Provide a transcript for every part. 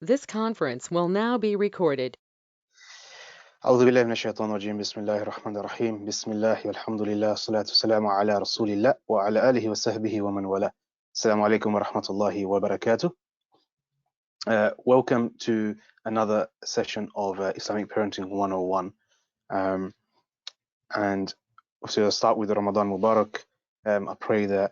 This conference will now be recorded. أعوذ بالله من الشيطان الرجيم بسم الله الرحمن الرحيم بسم الله والحمد لله والصلاة والسلام على رسول الله وعلى آله وصحبه ومن والاه. Assalamu alaikum wa rahmatullahi wa barakatuh. Welcome to another session of Islamic Parenting 101. And obviously I'll start with Ramadan Mubarak. I pray that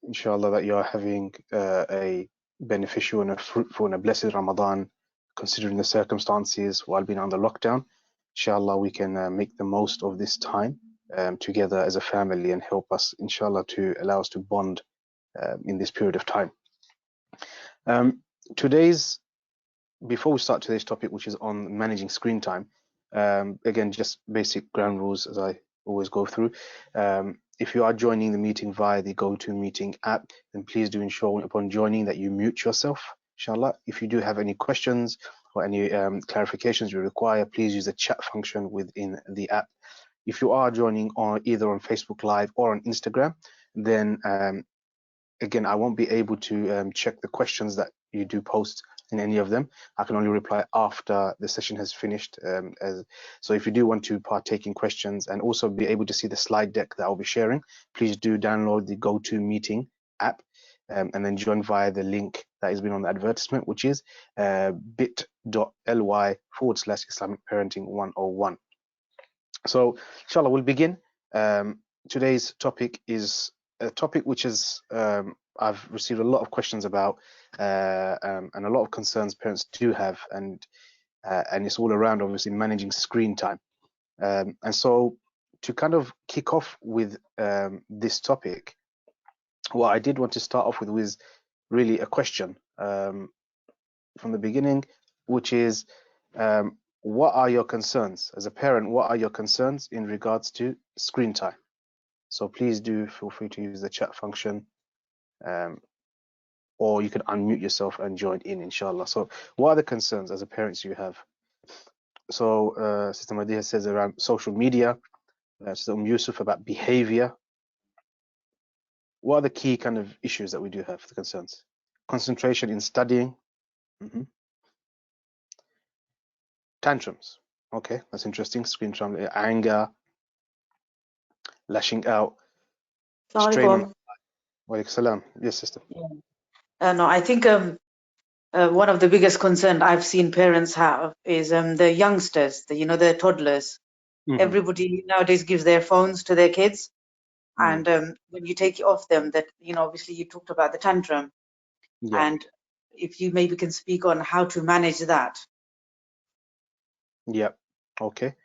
inshallah that you are having a beneficial and a fruitful and a blessed Ramadan, considering the circumstances while being under lockdown. Inshallah, we can make the most of this time together as a family and help us, inshallah, to allow us to bond in this period of time. Before we start today's topic, which is on managing screen time, again, just basic ground rules as I always go through. If you are joining the meeting via the GoToMeeting app, then please do ensure upon joining that you mute yourself, inshallah. If you do have any questions or any clarifications you require, please use the chat function within the app. If you are joining either on Facebook Live or on Instagram, then again, I won't be able to check the questions that you do post in any of them. I can only reply after the session has finished. So if you do want to partake in questions and also be able to see the slide deck that I'll be sharing, please do download the GoToMeeting app and then join via the link that has been on the advertisement, which is bit.ly/Islamic Parenting 101. So inshallah, we'll begin. Today's topic is a topic which is I've received a lot of questions about and a lot of concerns parents do have, and it's all around obviously managing screen time. And so to kind of kick off with this topic, what I did want to start off with was really a question from the beginning, which is what are your concerns as a parent? What are your concerns in regards to screen time? So please do feel free to use the chat function, or you can unmute yourself and join in, inshallah. So what are the concerns as a parents you have? So Sister Madiha says around social media, Sister Yusuf about behavior. What are the key kind of issues that we do have, the concerns? Concentration in studying. Tantrums. Okay, that's interesting. Screen time, anger, lashing out, strain on. Wa alaikum salam. Yes, sister. No, I think one of the biggest concerns I've seen parents have is the youngsters, the toddlers. Everybody nowadays gives their phones to their kids, and when you take it off them, that obviously you talked about the tantrum, and if you maybe can speak on how to manage that. Yeah. Okay.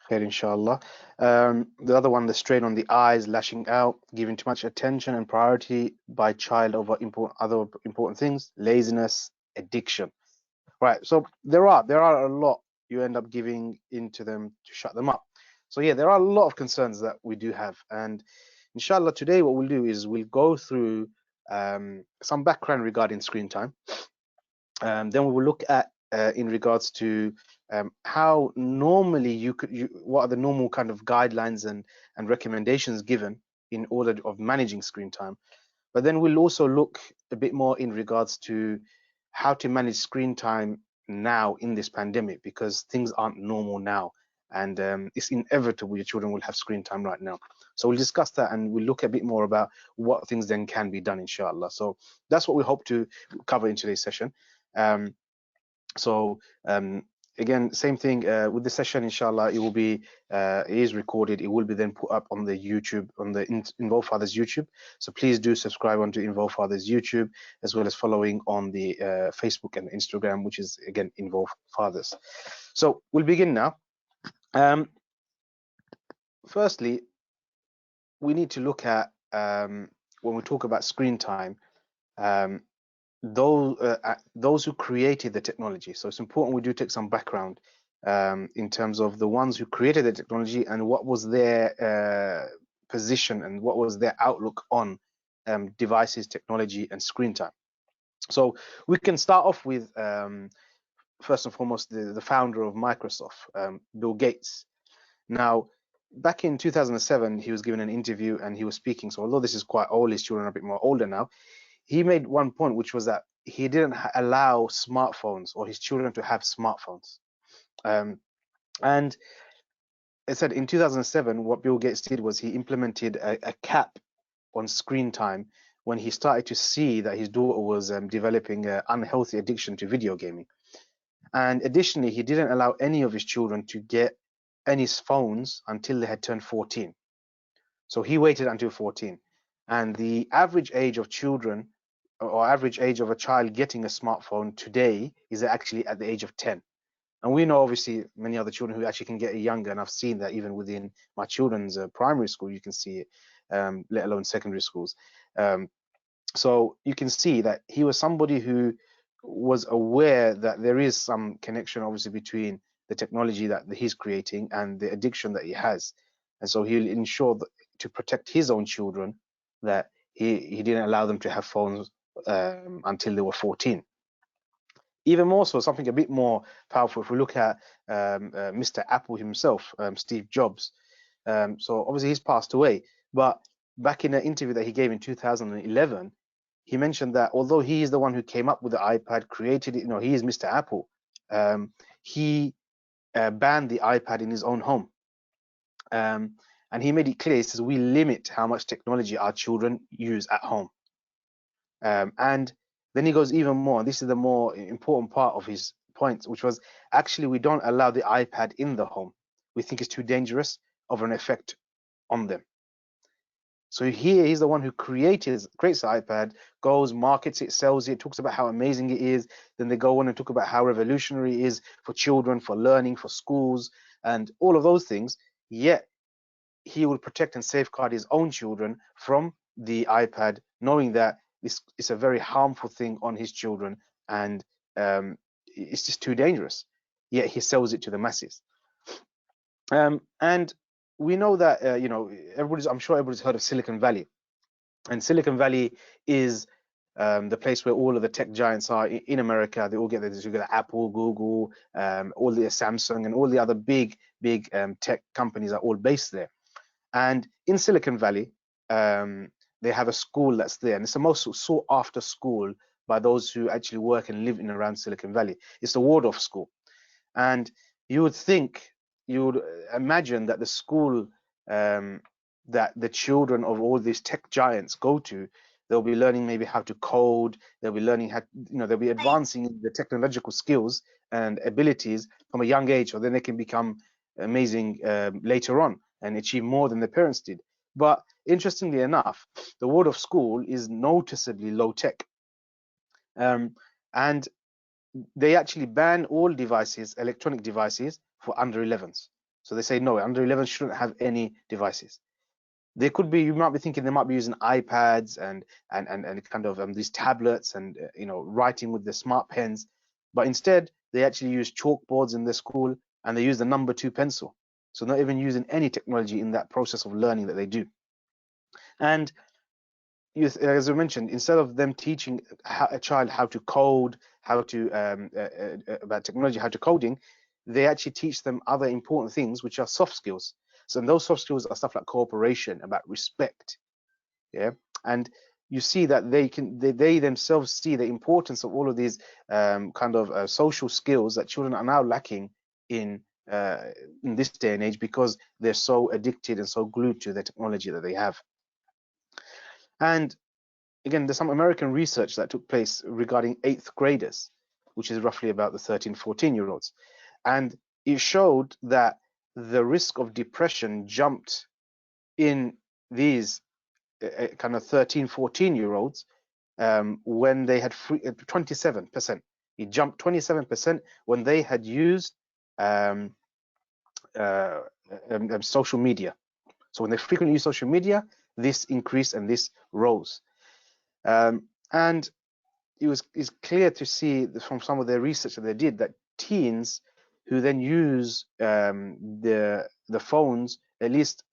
Khair, inshallah. The other one, the strain on the eyes, lashing out, giving too much attention and priority by child over other important things, laziness, addiction. Right. So there are a lot you end up giving into them to shut them up. So yeah, there are a lot of concerns that we do have, and inshallah today what we'll do is we'll go through some background regarding screen time. Then we will look at in regards to how normally what are the normal kind of guidelines and recommendations given in order of managing screen time. But then we'll also look a bit more in regards to how to manage screen time now in this pandemic, because things aren't normal now, and it's inevitable your children will have screen time right now. So we'll discuss that, and we'll look a bit more about what things then can be done, inshallah. So that's what we hope to cover in today's session. Again, same thing with the session, inshallah, it will be it is recorded. It will be then put up on the YouTube, on the Involved Fathers YouTube. So please do subscribe onto Involved Fathers YouTube, as well as following on the Facebook and Instagram, which is again Involved Fathers. So we'll begin now. Firstly, we need to look at when we talk about screen time, those who created the technology. So it's important we do take some background in terms of the ones who created the technology and what was their position and what was their outlook on devices, technology, and screen time. So we can start off with first and foremost the founder of Microsoft, Bill Gates. Now, back in 2007, he was given an interview and he was speaking. So although this is quite old, his children are a bit more older now. He made one point, which was that he didn't allow smartphones or his children to have smartphones. And it said in 2007, what Bill Gates did was he implemented a cap on screen time when he started to see that his daughter was developing an unhealthy addiction to video gaming. And additionally, he didn't allow any of his children to get any phones until they had turned 14. So he waited until 14. And the average age of children, or average age of a child getting a smartphone today, is actually at the age of 10. And we know obviously many other children who actually can get it younger, and I've seen that even within my children's primary school, you can see it, let alone secondary schools. So you can see that he was somebody who was aware that there is some connection obviously between the technology that he's creating and the addiction that he has. And so he'll ensure that, to protect his own children, that he didn't allow them to have phones until they were 14. Even more so, something a bit more powerful, if we look at Mr. Apple himself, Steve Jobs. So obviously he's passed away, but back in an interview that he gave in 2011, he mentioned that although he is the one who came up with the iPad, created it, he is Mr. Apple, he banned the iPad in his own home. And he made it clear, he says, we limit how much technology our children use at home. And then he goes even more, and this is the more important part of his point, which was actually we don't allow the iPad in the home. We think it's too dangerous of an effect on them. So here he's the one who creates the iPad, goes, markets it, sells it, talks about how amazing it is. Then they go on and talk about how revolutionary it is for children, for learning, for schools, and all of those things. Yet he will protect and safeguard his own children from the iPad, knowing that it's a very harmful thing on his children, and it's just too dangerous. Yet he sells it to the masses. And we know that I'm sure everybody's heard of Silicon Valley, and Silicon Valley is the place where all of the tech giants are in America. They all get there. You got Apple, Google, all the Samsung, and all the other big tech companies are all based there. And in Silicon Valley, they have a school that's there, and it's the most sought after school by those who actually work and live in around Silicon Valley. It's the Waldorf School. And you would imagine that the school that the children of all these tech giants go to, they'll be learning maybe how to code, they'll be learning how, they'll be advancing the technological skills and abilities from a young age, so then they can become amazing later on and achieve more than their parents did. But interestingly enough, the Waldorf School is noticeably low tech. And they actually ban all devices, electronic devices, for under 11s. So they say no, under 11 shouldn't have any devices. They could be, you might be thinking they might be using iPads and kind of these tablets and writing with the smart pens, but instead they actually use chalkboards in their school, and they use the number 2 pencil. So not even using any technology in that process of learning that they do. And as I mentioned, instead of them teaching a child how to code, how to about technology, how to coding, they actually teach them other important things, which are soft skills. So those soft skills are stuff like cooperation, about respect, yeah. And you see that they themselves see the importance of all of these kind of social skills that children are now lacking in this day and age, because they're so addicted and so glued to the technology that they have. And again, there's some American research that took place regarding 8th graders, which is roughly about the 13, 14-year-olds. And it showed that the risk of depression jumped in these kind of 13, 14-year-olds when they had 27%. It jumped 27% when they had used social media. So when they frequently use social media, this increased and this rose. And it's clear to see from some of their research that they did that teens who then use the phones at least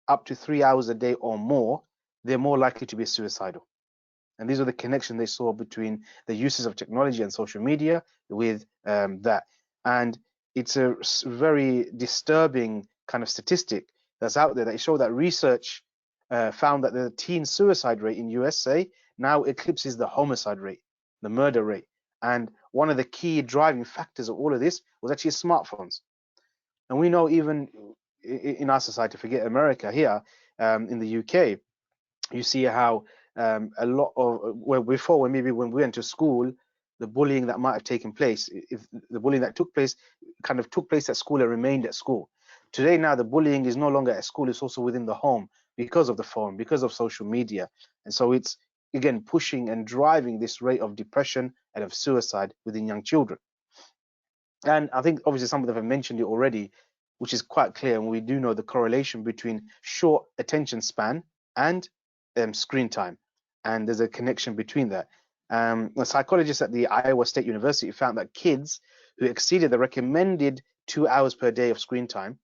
up to 3 hours a day or more, they're more likely to be suicidal. And these are the connection they saw between the uses of technology and social media with that. And it's a very disturbing kind of statistic that's out there that show that research found that the teen suicide rate in USA now eclipses the homicide rate. the murder rate. And one of the key driving factors of all of this was actually smartphones. And we know even in our society, forget America, here in the UK, you see how a lot of, well, before, when maybe when we went to school, the bullying that might have taken place, if the bullying that took place kind of took place at school and remained at school. Today now the bullying is no longer at school, it's also within the home because of the phone, because of social media. And so it's again pushing and driving this rate of depression and of suicide within young children. And I think obviously some of them have mentioned it already, which is quite clear. And we do know the correlation between short attention span and screen time. And there's a connection between that. A psychologist at the Iowa State University found that kids who exceeded the recommended 2 hours per day of screen time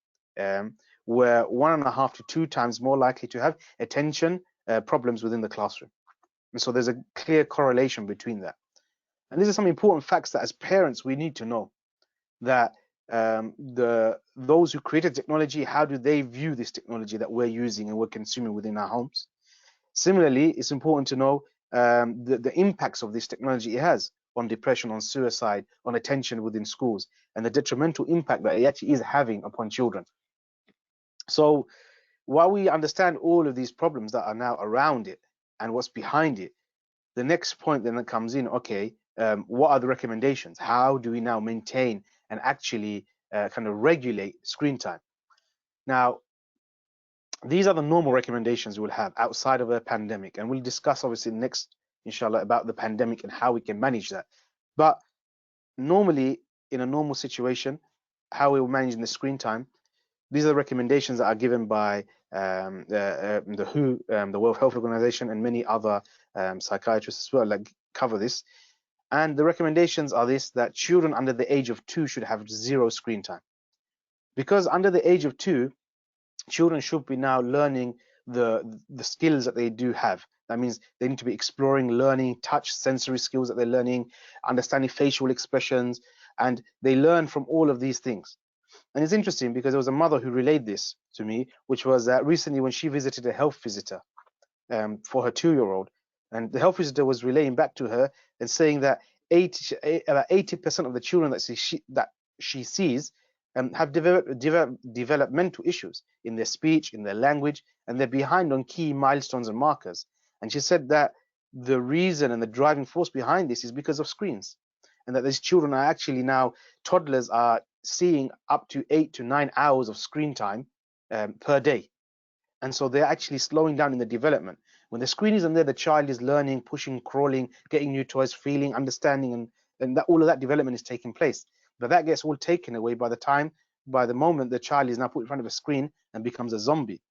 were 1.5 to 2 times more likely to have attention problems within the classroom. And so there's a clear correlation between that. And these are some important facts that as parents we need to know, that those who created technology, how do they view this technology that we're using and we're consuming within our homes? Similarly, it's important to know the impacts of this technology it has on depression, on suicide, on attention within schools, and the detrimental impact that it actually is having upon children. So while we understand all of these problems that are now around it and what's behind it, the next point then that comes in, okay, what are the recommendations? How do we now maintain and actually kind of regulate screen time? Now, these are the normal recommendations we'll have outside of a pandemic, and we'll discuss obviously next, inshallah, about the pandemic and how we can manage that. But normally, in a normal situation, how we will manage the screen time, these are the recommendations that are given by the WHO, the World Health Organization, and many other psychiatrists as well that cover this. And the recommendations are this, that children under the age of 2 should have 0 screen time. Because under the age of 2, children should be now learning the skills that they do have. That means they need to be exploring, learning touch, sensory skills that they're learning, understanding facial expressions, and they learn from all of these things. And it's interesting because there was a mother who relayed this to me, which was that recently when she visited a health visitor for her 2-year-old, and the health visitor was relaying back to her and saying that about 80% of the children that she sees have developmental issues in their speech, in their language, and they're behind on key milestones and markers. And she said that the reason and the driving force behind this is because of screens, and that these children are actually now, toddlers are seeing up to 8 to 9 hours of screen time per day. And so they're actually slowing down in the development. When the screen isn't there, the child is learning, pushing, crawling, getting new toys, feeling, understanding, and that all of that development is taking place. But that gets all taken away by the moment the child is now put in front of a screen and becomes a zombie.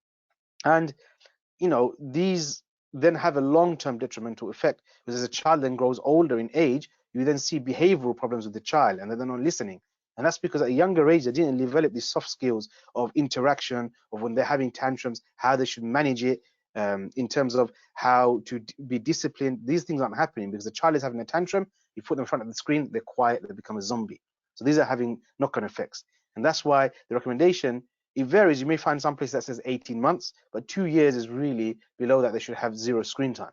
And these then have a long-term detrimental effect, because as a child then grows older in age, you then see behavioral problems with the child, and they're not listening. And that's because at a younger age, they didn't develop these soft skills of interaction, of when they're having tantrums, how they should manage it, in terms of how to be disciplined. These things aren't happening because the child is having a tantrum, you put them in front of the screen, they're quiet, they become a zombie. So these are having knock-on effects. And that's why the recommendation, it varies. You may find some place that says 18 months, but 2 years is really below that. They should have 0 screen time.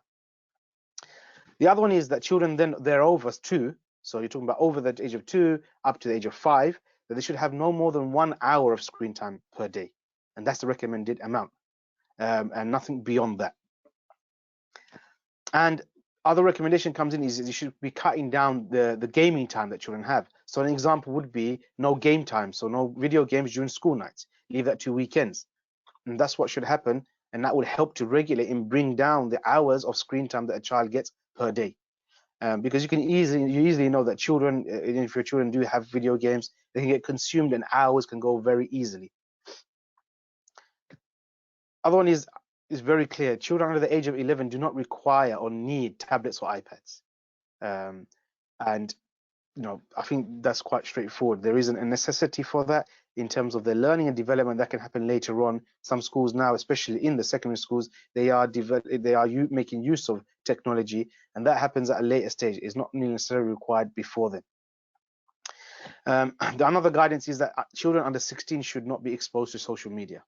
The other one is that children then they're over 2, so you're talking about over the age of 2 up to the age of 5, that they should have no more than 1 hour of screen time per day, and that's the recommended amount, and nothing beyond that. And other recommendation comes in is you should be cutting down the gaming time that children have. So an example would be no game time, so no video games during school nights. Leave that to weekends, and that's what should happen, and that would help to regulate and bring down the hours of screen time that a child gets per day. Because you easily know that children, if your children do have video games, they can get consumed and hours can go very easily. Other one is very clear. Children under the age of 11 do not require or need tablets or iPads. And I think that's quite straightforward. There isn't a necessity for that in terms of their learning and development. That can happen later on. Some schools now, especially in the secondary schools, they are making use of technology, and that happens at a later stage. It's not necessarily required before then. Another guidance is that children under 16 should not be exposed to social media.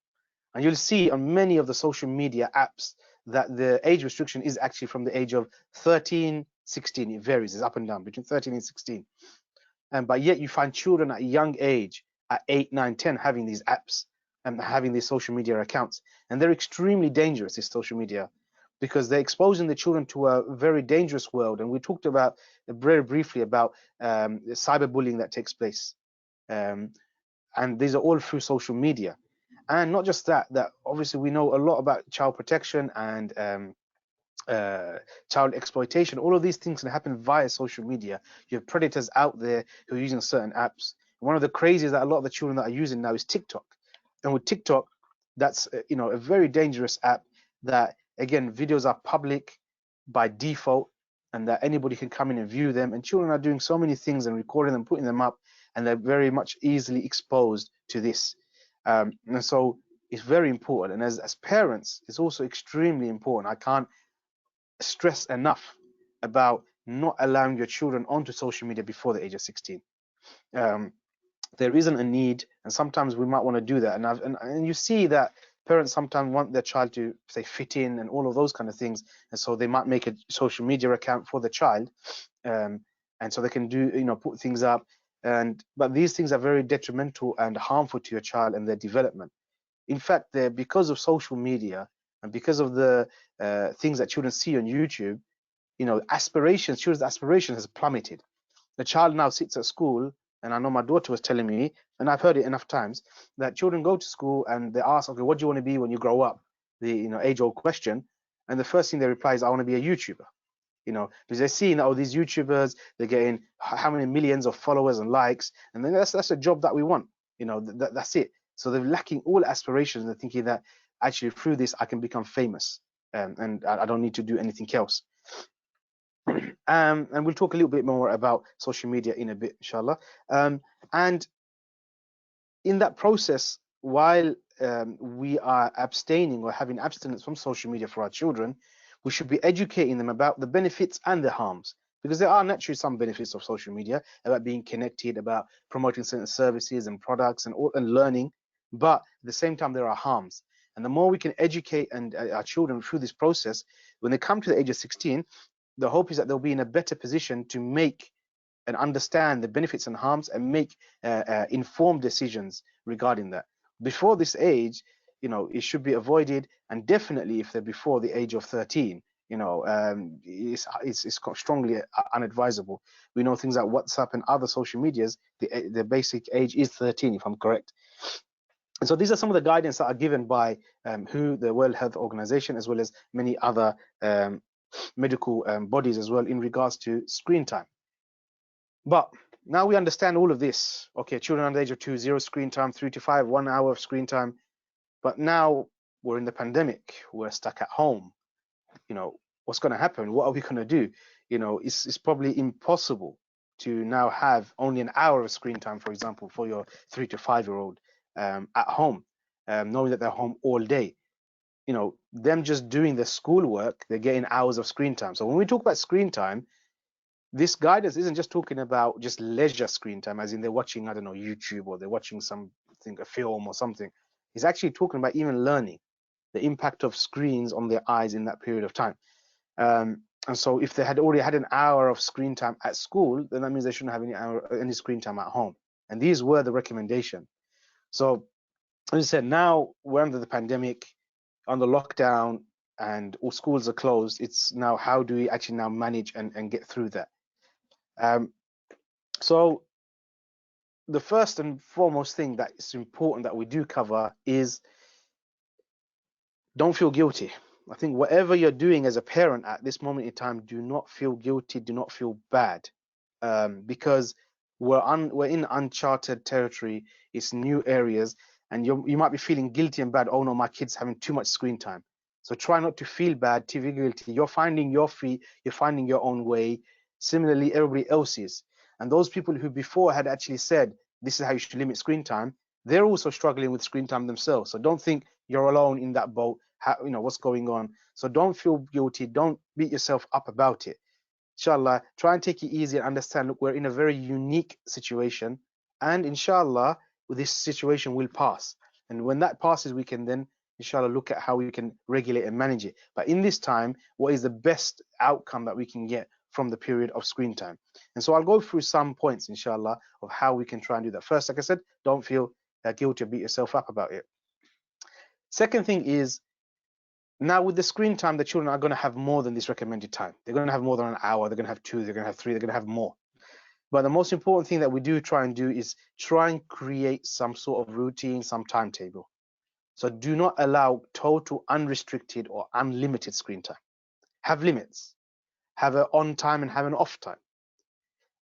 And you'll see on many of the social media apps that the age restriction is actually from the age of 13, 16. It varies, it's up and down between 13 and 16. But yet you find children at a young age, at 8, 9, 10, having these apps and having these social media accounts. And they're extremely dangerous, this social media, because they're exposing the children to a very dangerous world. And we talked about very briefly about the cyberbullying that takes place. And these are all through social media. And not just that, that obviously we know a lot about child protection and child exploitation. All of these things can happen via social media. You have predators out there who are using certain apps. One of the crazies that a lot of the children that are using now is TikTok. And with TikTok, that's a very dangerous app that, again, videos are public by default, and that anybody can come in and view them. And children are doing so many things and recording them, putting them up, and they're very much easily exposed to this. And so it's very important. And as parents, it's also extremely important. I can't stress enough about not allowing your children onto social media before the age of 16. There isn't a need, and sometimes we might want to do that. And you see that parents sometimes want their child to, say, fit in and all of those kind of things, and so they might make a social media account for the child, and so they can do, put things up. But these things are very detrimental and harmful to your child and their development. In fact, because of social media and because of the things that children see on YouTube, children's aspirations has plummeted. The child now sits at school, and I know my daughter was telling me, and I've heard it enough times, that children go to school and they ask, okay, what do you want to be when you grow up? The age-old question, and the first thing they reply is, I want to be a YouTuber. Because they're seeing, these YouTubers, they're getting how many millions of followers and likes, and then that's a job that we want. That's it. So they're lacking all aspirations. They're thinking that actually through this I can become famous, and I don't need to do anything else. And we'll talk a little bit more about social media in a bit, inshallah. And in that process, while we are abstaining or having abstinence from social media for our children, we should be educating them about the benefits and the harms, because there are naturally some benefits of social media, about being connected, about promoting certain services and products and learning. But at the same time, there are harms. And the more we can educate our children through this process, when they come to the age of 16, the hope is that they'll be in a better position to make and understand the benefits and harms and make informed decisions regarding that. Before this age, it should be avoided, and definitely if they're before the age of 13, it's strongly unadvisable. We know things like WhatsApp and other social medias, the basic age is 13, if I'm correct. And so these are some of the guidance that are given by WHO, the World Health Organization, as well as many other medical bodies as well, in regards to screen time. But now we understand all of this. Okay, children under the age of 2, 0 screen time, 3 to 5, 1 hour of screen time. But now we're in the pandemic, we're stuck at home. What's going to happen? What are we going to do? It's probably impossible to now have only an hour of screen time, for example, for your 3 to 5-year-old at home, knowing that they're home all day. Them just doing their schoolwork, they're getting hours of screen time. So when we talk about screen time, this guidance isn't just talking about just leisure screen time, as in they're watching, I don't know, YouTube, or they're watching something, a film or something. It's actually talking about even learning, the impact of screens on their eyes in that period of time. And so if they had already had an hour of screen time at school, then that means they shouldn't have any screen time at home. And these were the recommendation. So as I said, now we're under the pandemic, under lockdown, and all schools are closed. It's now, how do we actually now manage and get through that? So the first and foremost thing that is important that we do cover is, don't feel guilty. I think whatever you're doing as a parent at this moment in time, do not feel guilty, do not feel bad, because we're in uncharted territory. It's new areas, and you might be feeling guilty and bad. Oh no, my kid's having too much screen time. So try not to feel bad, to feel guilty. You're finding your feet, you're finding your own way. Similarly, everybody else is. And those people who before had actually said, this is how you should limit screen time, they're also struggling with screen time themselves. So don't think you're alone in that boat. What's going on. So don't feel guilty. Don't beat yourself up about it. Inshallah, try and take it easy and understand, look, we're in a very unique situation. And inshallah, this situation will pass. And when that passes, we can then, inshallah, look at how we can regulate and manage it. But in this time, what is the best outcome that we can get from the period of screen time. And so I'll go through some points, inshallah, of how we can try and do that. First, like I said, don't feel guilty or beat yourself up about it. Second thing is, now with the screen time, the children are going to have more than this recommended time. They're going to have more than an hour. They're going to have 2. They're going to have 3. They're going to have more. But the most important thing that we do try and do is try and create some sort of routine, some timetable. So do not allow total unrestricted or unlimited screen time. Have limits. Have an on time and have an off time.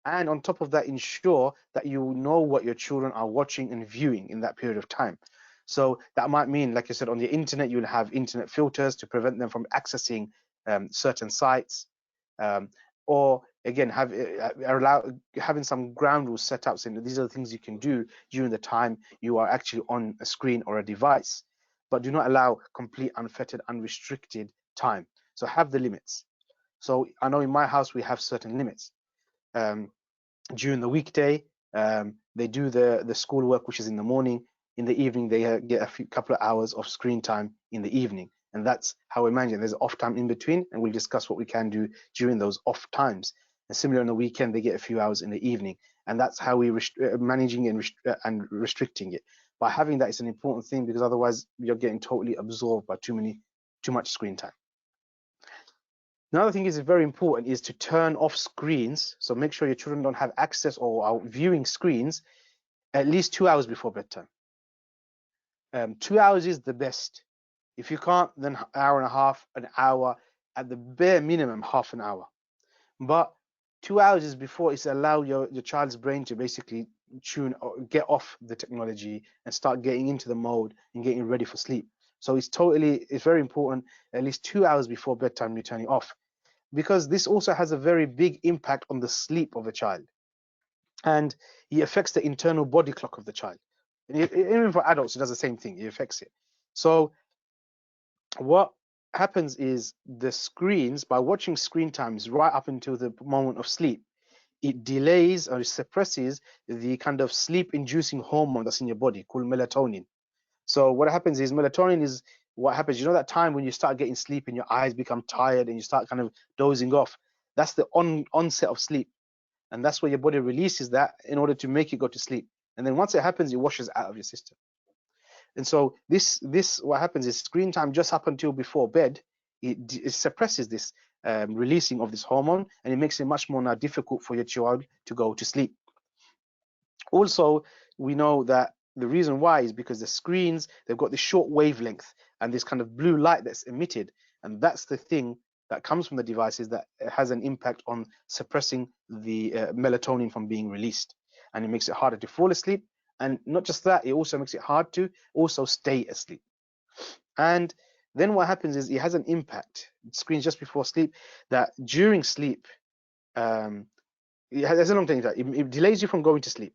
And on top of that, ensure that you know what your children are watching and viewing in that period of time. So that might mean, like I said, on the internet, you'll have internet filters to prevent them from accessing certain sites. Or again, having some ground rules set up saying these are the things you can do during the time you are actually on a screen or a device. But do not allow complete, unfettered, unrestricted time. So have the limits. So I know in my house we have certain limits. During the weekday, they do the schoolwork, which is in the morning. In the evening, they get a couple of hours of screen time in the evening. And that's how we manage it. There's off time in between, and we'll discuss what we can do during those off times. And similar on the weekend, they get a few hours in the evening. And that's how we managing and restricting it. By having that is an important thing, because otherwise you're getting totally absorbed by too much screen time. Another thing is very important is to turn off screens. So make sure your children don't have access or are viewing screens at least 2 hours before bedtime. 2 hours is the best. If you can't, then an hour and a half, an hour, at the bare minimum, half an hour. But 2 hours is before it's allow your child's brain to basically tune or get off the technology and start getting into the mode and getting ready for sleep. So it's very important, at least 2 hours before bedtime you turn it off, because this also has a very big impact on the sleep of the child, and it affects the internal body clock of the child. And even for adults, it does the same thing. It affects it. So what happens is the screens, by watching screen times right up until the moment of sleep, it delays or suppresses the kind of sleep-inducing hormone that's in your body called melatonin. So what happens is melatonin is what happens, you know, that time when you start getting sleep and your eyes become tired and you start kind of dozing off. That's the onset of sleep. And that's where your body releases that in order to make you go to sleep. And then once it happens, it washes out of your system. And so this what happens is screen time just up until before bed, it suppresses this releasing of this hormone, and it makes it much more now difficult for your child to go to sleep. Also, we know that the reason why is because the screens, they've got this short wavelength and this kind of blue light that's emitted, and that's the thing that comes from the devices that has an impact on suppressing the melatonin from being released, and it makes it harder to fall asleep. And not just that, it also makes it hard to also stay asleep. And then what happens is it has an impact, screens just before sleep, that during sleep, there's a long thing that it delays you from going to sleep.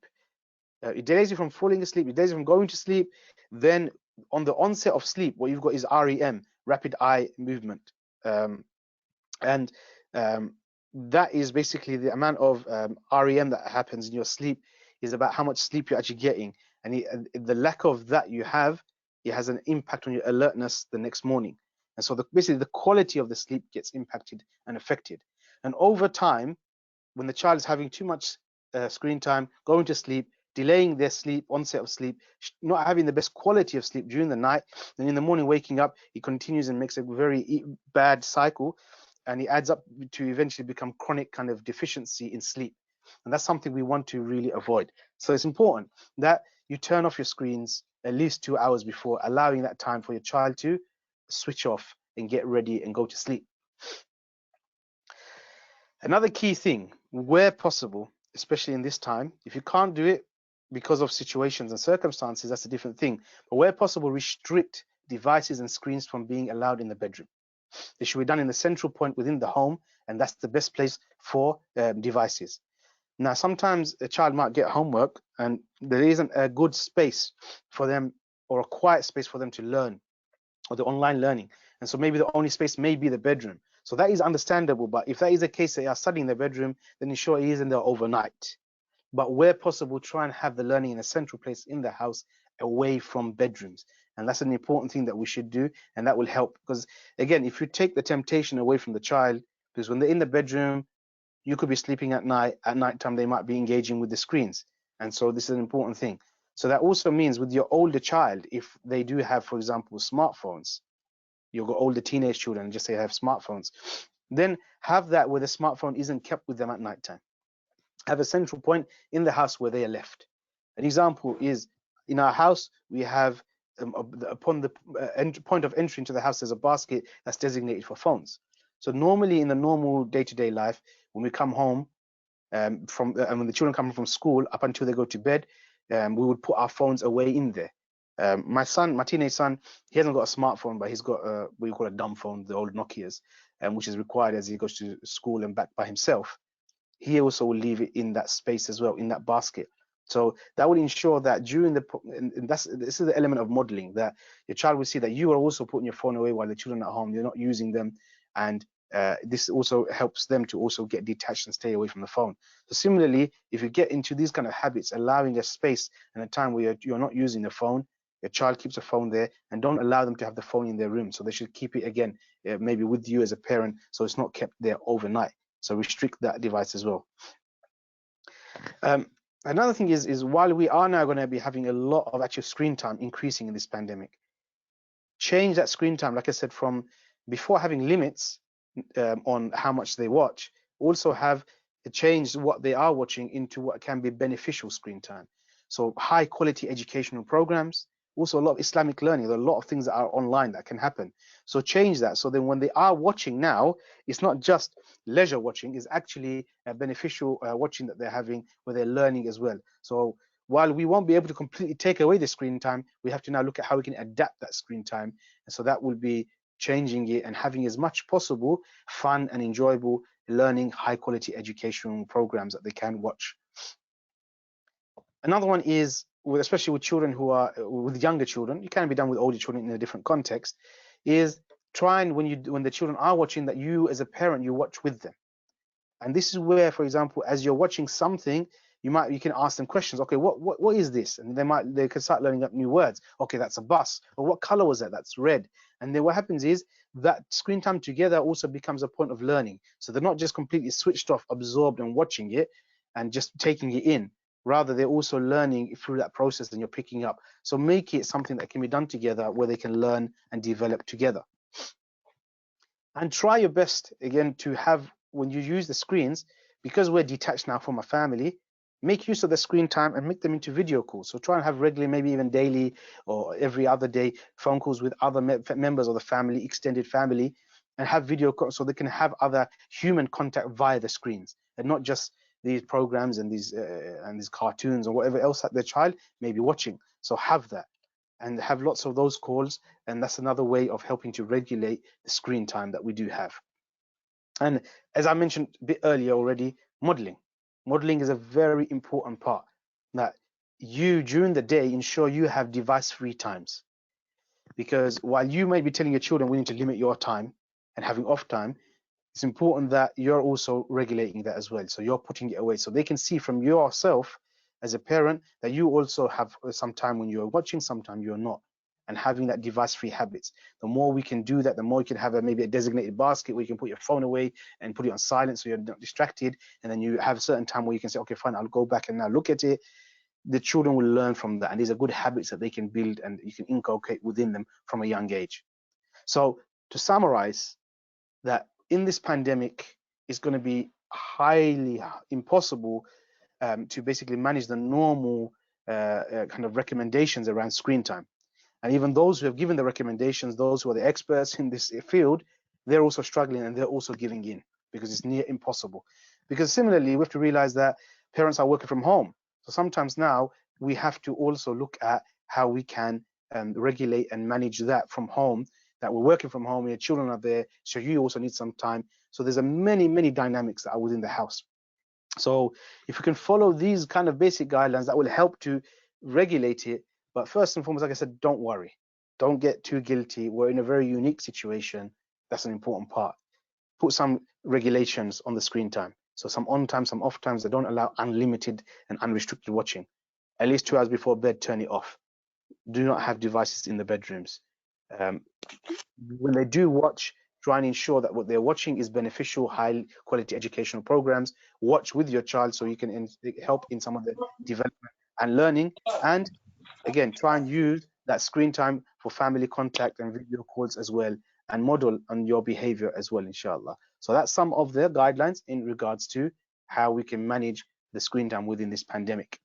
It delays you from falling asleep. It delays you from going to sleep. Then on the onset of sleep, what you've got is REM, rapid eye movement. And that is basically the amount of REM that happens in your sleep is about how much sleep you're actually getting. And the lack of that you have, it has an impact on your alertness the next morning. And so basically the quality of the sleep gets impacted and affected. And over time, when the child is having too much screen time, going to sleep, delaying their sleep, onset of sleep, not having the best quality of sleep during the night, then in the morning waking up, it continues and makes a very bad cycle, and it adds up to eventually become chronic kind of deficiency in sleep. And that's something we want to really avoid. So it's important that you turn off your screens at least 2 hours before, allowing that time for your child to switch off and get ready and go to sleep. Another key thing, where possible, especially in this time, if you can't do it because of situations and circumstances, that's a different thing. But where possible, restrict devices and screens from being allowed in the bedroom. It should be done in the central point within the home, and that's the best place for devices. Now, sometimes a child might get homework and there isn't a good space for them, or a quiet space for them to learn, or the online learning. And so maybe the only space may be the bedroom. So that is understandable. But if that is the case, they are studying in their bedroom, then ensure it is in there overnight. But where possible, try and have the learning in a central place in the house, away from bedrooms. And that's an important thing that we should do, and that will help. Because again, if you take the temptation away from the child, because when they're in the bedroom, You could be sleeping at night. At nighttime, they might be engaging with the screens. And so this is an important thing. So that also means with your older child, if they do have, for example, smartphones, you've got older teenage children, just say have smartphones, then have that where the smartphone isn't kept with them at nighttime. Have a central point in the house where they are left. An example is in our house, we have upon the point of entry into the house, there's a basket that's designated for phones. So normally in the normal day-to-day life, when we come home and when the children come from school up until they go to bed, we would put our phones away in there. My teenage son, he hasn't got a smartphone, but he's got what we call a dumb phone, the old Nokias, which is required as he goes to school and back by himself. He also will leave it in that space as well, in that basket. So that will ensure that during this is the element of modeling, that your child will see that you are also putting your phone away while the children are at home, you're not using them, and this also helps them to also get detached and stay away from the phone. So similarly, if you get into these kind of habits, allowing a space and a time where you're not using the phone, your child keeps a phone there, and don't allow them to have the phone in their room. So they should keep it again, maybe with you as a parent, so it's not kept there overnight. So restrict that device as well. Another thing is while we are now going to be having a lot of actual screen time increasing in this pandemic, change that screen time, like I said, from before having limits on how much they watch, also have changed what they are watching into what can be beneficial screen time. So high quality educational programs, also a lot of Islamic learning. There are a lot of things that are online that can happen. So change that. So then when they are watching now, it's not just leisure watching, it's actually a beneficial watching that they're having where they're learning as well. So while we won't be able to completely take away the screen time, we have to now look at how we can adapt that screen time. And so that will be changing it and having as much possible fun and enjoyable learning, high quality educational programs that they can watch. Another one is, especially with children who are with younger children, it can be done with older children in a different context, is try and when the children are watching, that you as a parent, you watch with them. And this is where, for example, as you're watching something, you can ask them questions. Okay, what is this? And they can start learning up new words. Okay, that's a bus. Or what color was that? That's red. And then what happens is that screen time together also becomes a point of learning. So they're not just completely switched off, absorbed and watching it and just taking it in. Rather, they're also learning through that process and you're picking up. So make it something that can be done together where they can learn and develop together. And try your best, again, to have, when you use the screens, because we're detached now from a family, make use of the screen time and make them into video calls. So try and have regularly, maybe even daily or every other day, phone calls with other members of the family, extended family, and have video calls so they can have other human contact via the screens and not just these programs and these cartoons or whatever else that their child may be watching. So have that and have lots of those calls, and that's another way of helping to regulate the screen time that we do have. And as I mentioned a bit earlier already, modeling. Modeling is a very important part, that you during the day ensure you have device-free times, because while you may be telling your children we need to limit your time and having off time, it's important that you're also regulating that as well. So you're putting it away so they can see from yourself as a parent that you also have some time when you're watching, sometime you're not, and having that device-free habits. The more we can do that, the more you can have maybe a designated basket where you can put your phone away and put it on silent so you're not distracted, and then you have a certain time where you can say, okay, fine, I'll go back and now look at it. The children will learn from that, and these are good habits that they can build and you can inculcate within them from a young age. So to summarize, that in this pandemic, it's going to be highly impossible to basically manage the normal kind of recommendations around screen time. And even those who have given the recommendations, those who are the experts in this field, they're also struggling and they're also giving in because it's near impossible. Because similarly, we have to realize that parents are working from home. So sometimes now we have to also look at how we can regulate and manage that from home, that we're working from home, your children are there, so you also need some time. So there's many dynamics that are within the house. So if we can follow these kind of basic guidelines, that will help to regulate it. But first and foremost, like I said, don't worry. Don't get too guilty. We're in a very unique situation. That's an important part. Put some regulations on the screen time. So some on time, some off times that don't allow unlimited and unrestricted watching. At least 2 hours before bed, turn it off. Do not have devices in the bedrooms. When they do watch, Try and ensure that what they're watching is beneficial, high quality educational programs. Watch with your child so you can help in some of the development and learning. And again, try and use that screen time for family contact and video calls as well, and model on your behavior as well, inshallah. So that's some of the guidelines in regards to how we can manage the screen time within this pandemic.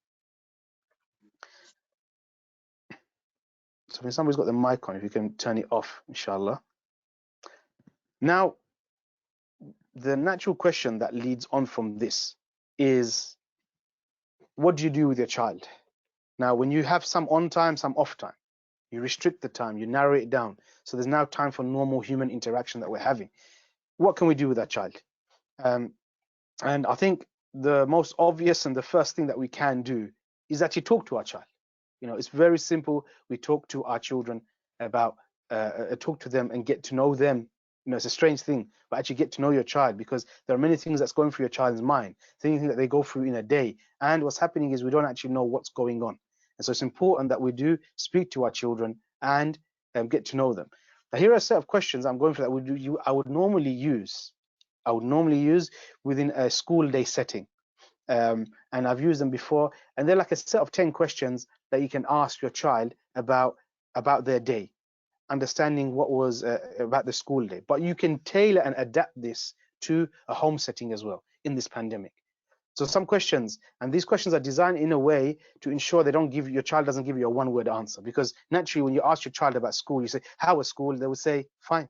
So if somebody's got the mic on, if you can turn it off, inshallah. Now, the natural question that leads on from this is, what do you do with your child? Now, when you have some on time, some off time, you restrict the time, you narrow it down. So there's now time for normal human interaction that we're having. What can we do with that child? And I think the most obvious and the first thing that we can do is actually talk to our child. You know, it's very simple. We talk to our children about, talk to them and get to know them. You know, it's a strange thing, but actually get to know your child, because there are many things that's going through your child's mind, things that they go through in a day. And what's happening is we don't actually know what's going on. And so it's important that we do speak to our children and get to know them. Now, here are a set of questions I'm going for that I would normally use within a school day setting. And I've used them before, and they're like a set of 10 questions that you can ask your child about their day, understanding what was about the school day. But you can tailor and adapt this to a home setting as well in this pandemic. So some questions, and these questions are designed in a way to ensure your child doesn't give you a one-word answer, because naturally when you ask your child about school, you say, how was school? They would say, fine,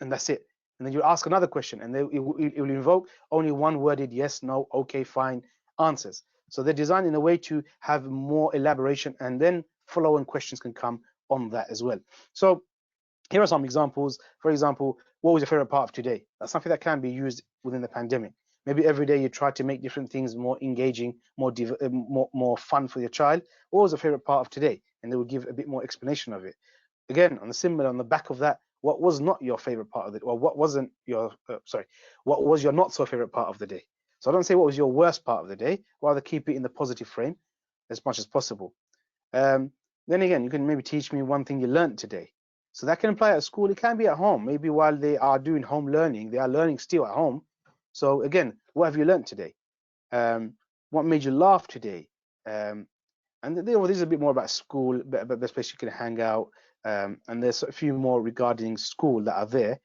and that's it. And then you ask another question, and it will invoke only one-worded yes, no, okay, fine answers. So they're designed in a way to have more elaboration, and then follow-on questions can come on that as well. So here are some examples. For example, what was your favorite part of today? That's something that can be used within the pandemic. Maybe every day you try to make different things more engaging, more fun for your child. What was the favorite part of today? And they will give a bit more explanation of it. Again, on the back of that, what was not your favorite part of it, or what wasn't your what was your not so favorite part of the day? So I don't say what was your worst part of the day, rather keep it in the positive frame as much as possible. Then again, you can maybe teach me one thing you learned today. So that can apply at school. It can be at home. Maybe while they are doing home learning, they are learning still at home. So again, what have you learned today? What made you laugh today? And this is a bit more about school, but best place you can hang out. And there's a few more regarding school that are there.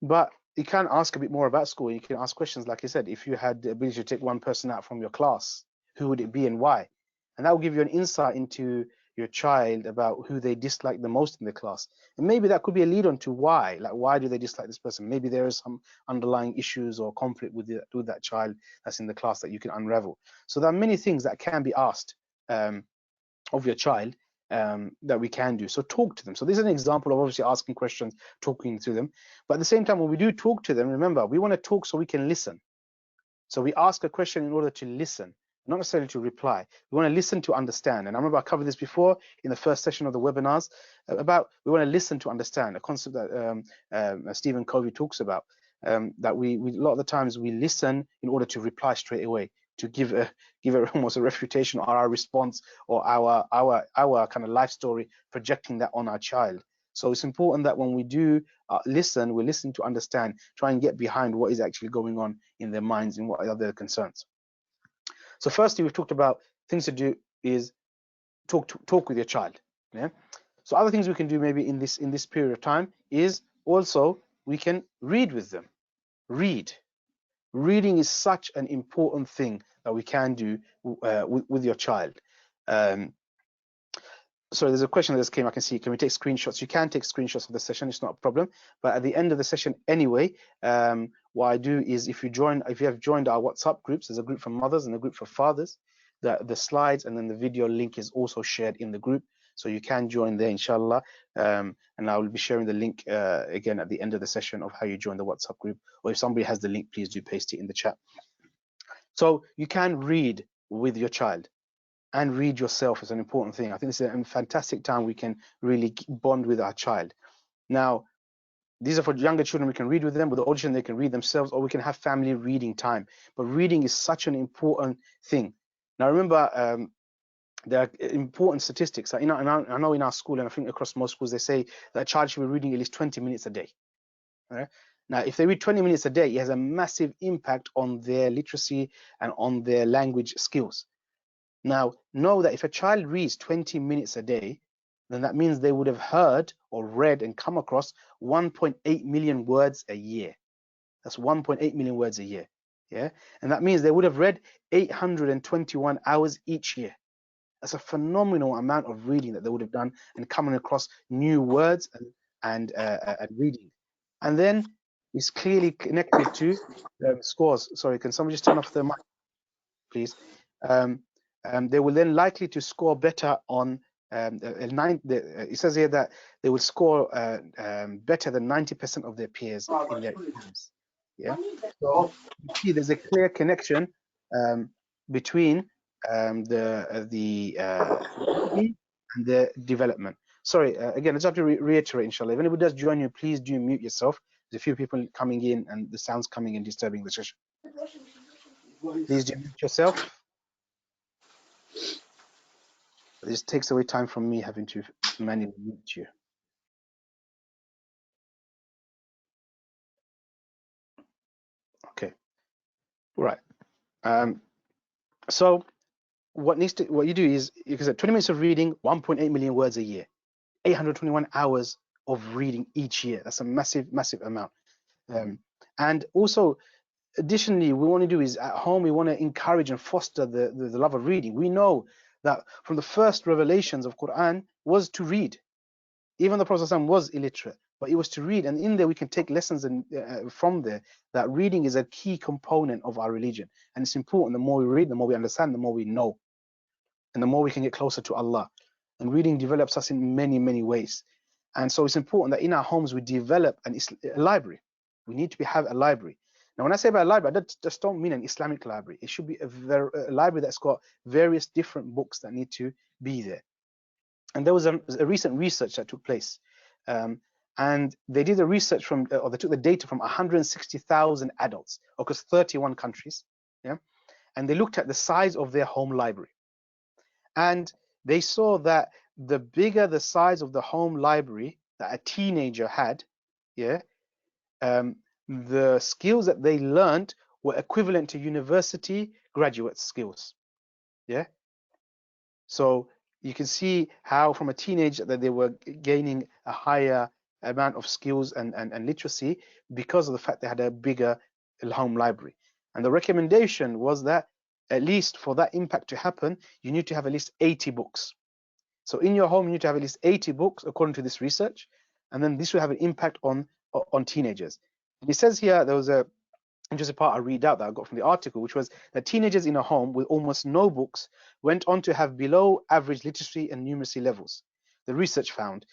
But you can ask a bit more about school. You can ask questions, like I said, if you had the ability to take one person out from your class, who would it be and why? And that will give you an insight into your child about who they dislike the most in the class. And maybe that could be a lead on to why. Like, why do they dislike this person? Maybe there is some underlying issues or conflict with that child that's in the class that you can unravel. So there are many things that can be asked of your child that we can do. So talk to them. So this is an example of obviously asking questions, talking to them. But at the same time, when we do talk to them, remember, we want to talk so we can listen. So we ask a question in order to listen, not necessarily to reply. We want to listen to understand. And I remember I covered this before in the first session of the webinars about we want to listen to understand, a concept that Stephen Covey talks about, that we a lot of the times we listen in order to reply straight away, to give almost a refutation or our response or our kind of life story, projecting that on our child. So it's important that when we do listen, we listen to understand, try and get behind what is actually going on in their minds and what are their concerns. So firstly, we've talked about things to do is talk with your child. Yeah. So other things we can do maybe in this period of time is also we can read with them. Reading is such an important thing that we can do with your child. So there's a question that just came. I can see. Can we take screenshots? You can take screenshots of the session. It's not a problem. But at the end of the session, anyway, what I do is if you have joined our WhatsApp groups, there's a group for mothers and a group for fathers. The slides and then the video link is also shared in the group, so you can join there, inshallah. And I will be sharing the link again at the end of the session of how you join the WhatsApp group. Or if somebody has the link, please do paste it in the chat. So you can read with your child. And read yourself is an important thing. I think it's a fantastic time we can really bond with our child. Now, these are for younger children. We can read with them. With the older children, they can read themselves, or we can have family reading time. But reading is such an important thing. Now, remember, there are important statistics. I know in our school, and I think across most schools, they say that a child should be reading at least 20 minutes a day. Right? Now, if they read 20 minutes a day, it has a massive impact on their literacy and on their language skills. Now, know that if a child reads 20 minutes a day, then that means they would have heard or read and come across 1.8 million words a year. That's 1.8 million words a year. Yeah. And that means they would have read 821 hours each year. That's a phenomenal amount of reading that they would have done and coming across new words and reading. And then it's clearly connected to scores. Sorry, can somebody just turn off the mic, please? They will then likely to score better on it says here that they will score better than 90% of their peers in their exams. Yeah, so you see there's a clear connection between the reading and the development. Sorry, again, I just have to reiterate, inshallah. If anybody does join you, please do mute yourself. There's a few people coming in and the sound's coming and disturbing the session. Please do mute yourself. This takes away time from me having to manually mute you. Okay, right. So what you do is, because at 20 minutes of reading, 1.8 million words a year, 821 hours of reading each year. That's a massive, massive amount. And also, additionally, we want to do is at home, we want to encourage and foster the love of reading. We know that from the first revelations of Quran was to read. Even the Prophet ﷺ was illiterate, but it was to read. And in there, we can take lessons from there that reading is a key component of our religion. And it's important. The more we read, the more we understand, the more we know, and the more we can get closer to Allah. And reading develops us in many, many ways. And so it's important that in our homes, we develop a library. We need to have a library. Now, when I say about a library, I just don't mean an Islamic library. It should be a library that's got various different books that need to be there. And there was a recent research that took place. And they did the research or they took the data from 160,000 adults across 31 countries. Yeah. And they looked at the size of their home library. And they saw that the bigger the size of the home library that a teenager had, yeah, the skills that they learned were equivalent to university graduate skills. Yeah. So you can see how from a teenager that they were gaining a higher amount of skills and literacy because of the fact they had a bigger home library. And the recommendation was that at least for that impact to happen, you need to have at least 80 books. So in your home, you need to have at least 80 books according to this research. And then this will have an impact on teenagers. And it says here, there was a interesting part I read out that I got from the article, which was that teenagers in a home with almost no books went on to have below average literacy and numeracy levels. The research found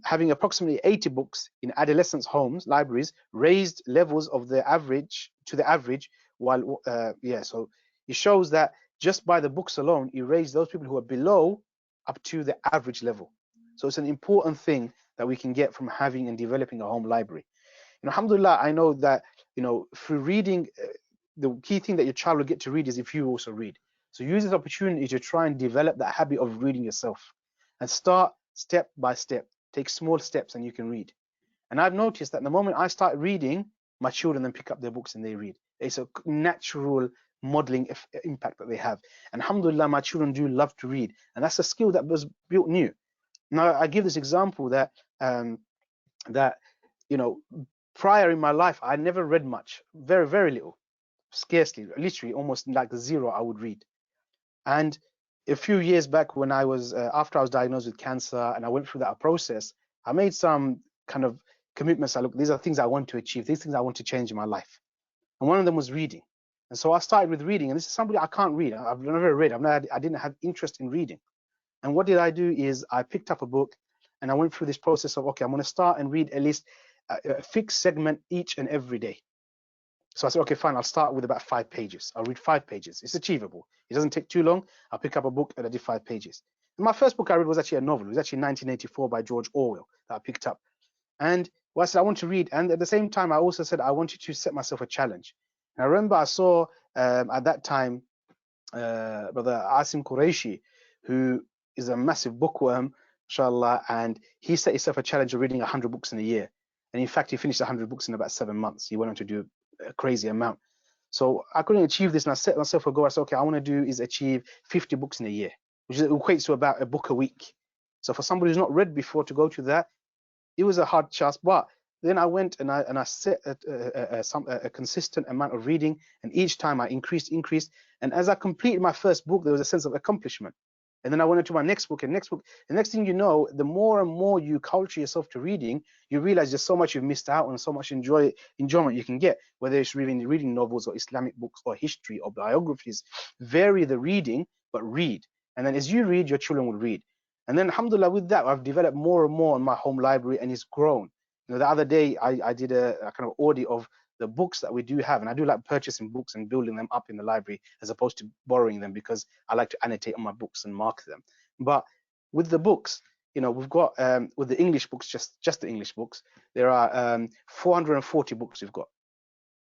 having approximately 80 books in adolescents' homes, libraries, raised levels of the average to the average, while so it shows that just by the books alone, it raised those people who are below up to the average level. So it's an important thing that we can get from having and developing a home library. And alhamdulillah, I know that, through reading, the key thing that your child will get to read is if you also read. So use this opportunity to try and develop that habit of reading yourself and start step by step. Take small steps and you can read. And I've noticed that the moment I start reading, my children then pick up their books and they read. It's a natural modeling impact that they have. And alhamdulillah, my children do love to read. And that's a skill that was built new. Now, I give this example that, prior in my life, I never read much, very, very little, scarcely, literally almost like zero I would read. And a few years back when I was, after I was diagnosed with cancer and I went through that process, I made some kind of commitments. These are things I want to achieve, these things I want to change in my life. And one of them was reading. And so I started with reading, and this is somebody I can't read. I've never read, I didn't have interest in reading. And what did I do is I picked up a book and I went through this process of, okay, I'm going to start and read at least a fixed segment each and every day. So I said, okay, fine, I'll start with about 5 pages. I'll read 5 pages. It's achievable. It doesn't take too long. I'll pick up a book and I did 5 pages. And my first book I read was actually a novel. It was actually 1984 by George Orwell that I picked up. And I said, I want to read. And at the same time, I also said, I wanted to set myself a challenge. And I remember I saw at that time, Brother Asim Qureshi, who is a massive bookworm, inshallah, and he set himself a challenge of reading 100 books in a year. And in fact, he finished 100 books in about 7 months. He went on to do a crazy amount. So I couldn't achieve this, and I set myself a goal. I said, okay, I want to do is achieve 50 books in a year, which equates to about a book a week. So for somebody who's not read before to go to that, it was a hard task. But then I went and I set a consistent amount of reading, and each time I increased. And as I completed my first book, there was a sense of accomplishment. And then I went into my next book and next book. The next thing you know, the more and more you culture yourself to reading, you realize there's so much you've missed out on, so much enjoyment you can get, whether it's reading novels or Islamic books or history or biographies. Vary the reading, but read. And then as you read, your children will read. And then alhamdulillah, with that, I've developed more and more in my home library, and it's grown. You know, the other day I did a kind of audit of the books that we do have, and I do like purchasing books and building them up in the library as opposed to borrowing them, because I like to annotate on my books and mark them. But with the books, you know, we've got with the English books, just the English books, there are 440 books we've got.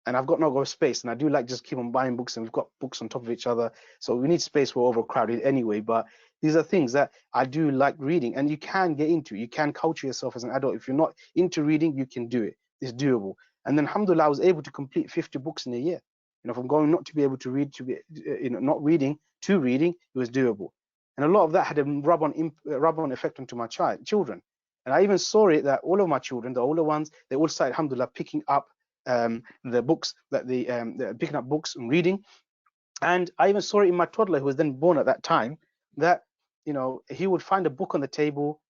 And I've got no space, and I do like just keep on buying books, and we've got books on top of each other, so we need space. We're overcrowded anyway, but these are things that I do like reading, and you can get into. You can culture yourself as an adult. If you're not into reading, you can do it. It's doable. And then alhamdulillah, I was able to complete 50 books in a year. You know, from going not to be able to read to be, you know, not reading to reading, it was doable. And a lot of that had a rub-on effect onto my children. And I even saw it that all of my children, the older ones, they all started alhamdulillah picking up the books that they're picking up books and reading. And I even saw it in my toddler, who was then born at that time, that, you know, he would find a book on the table,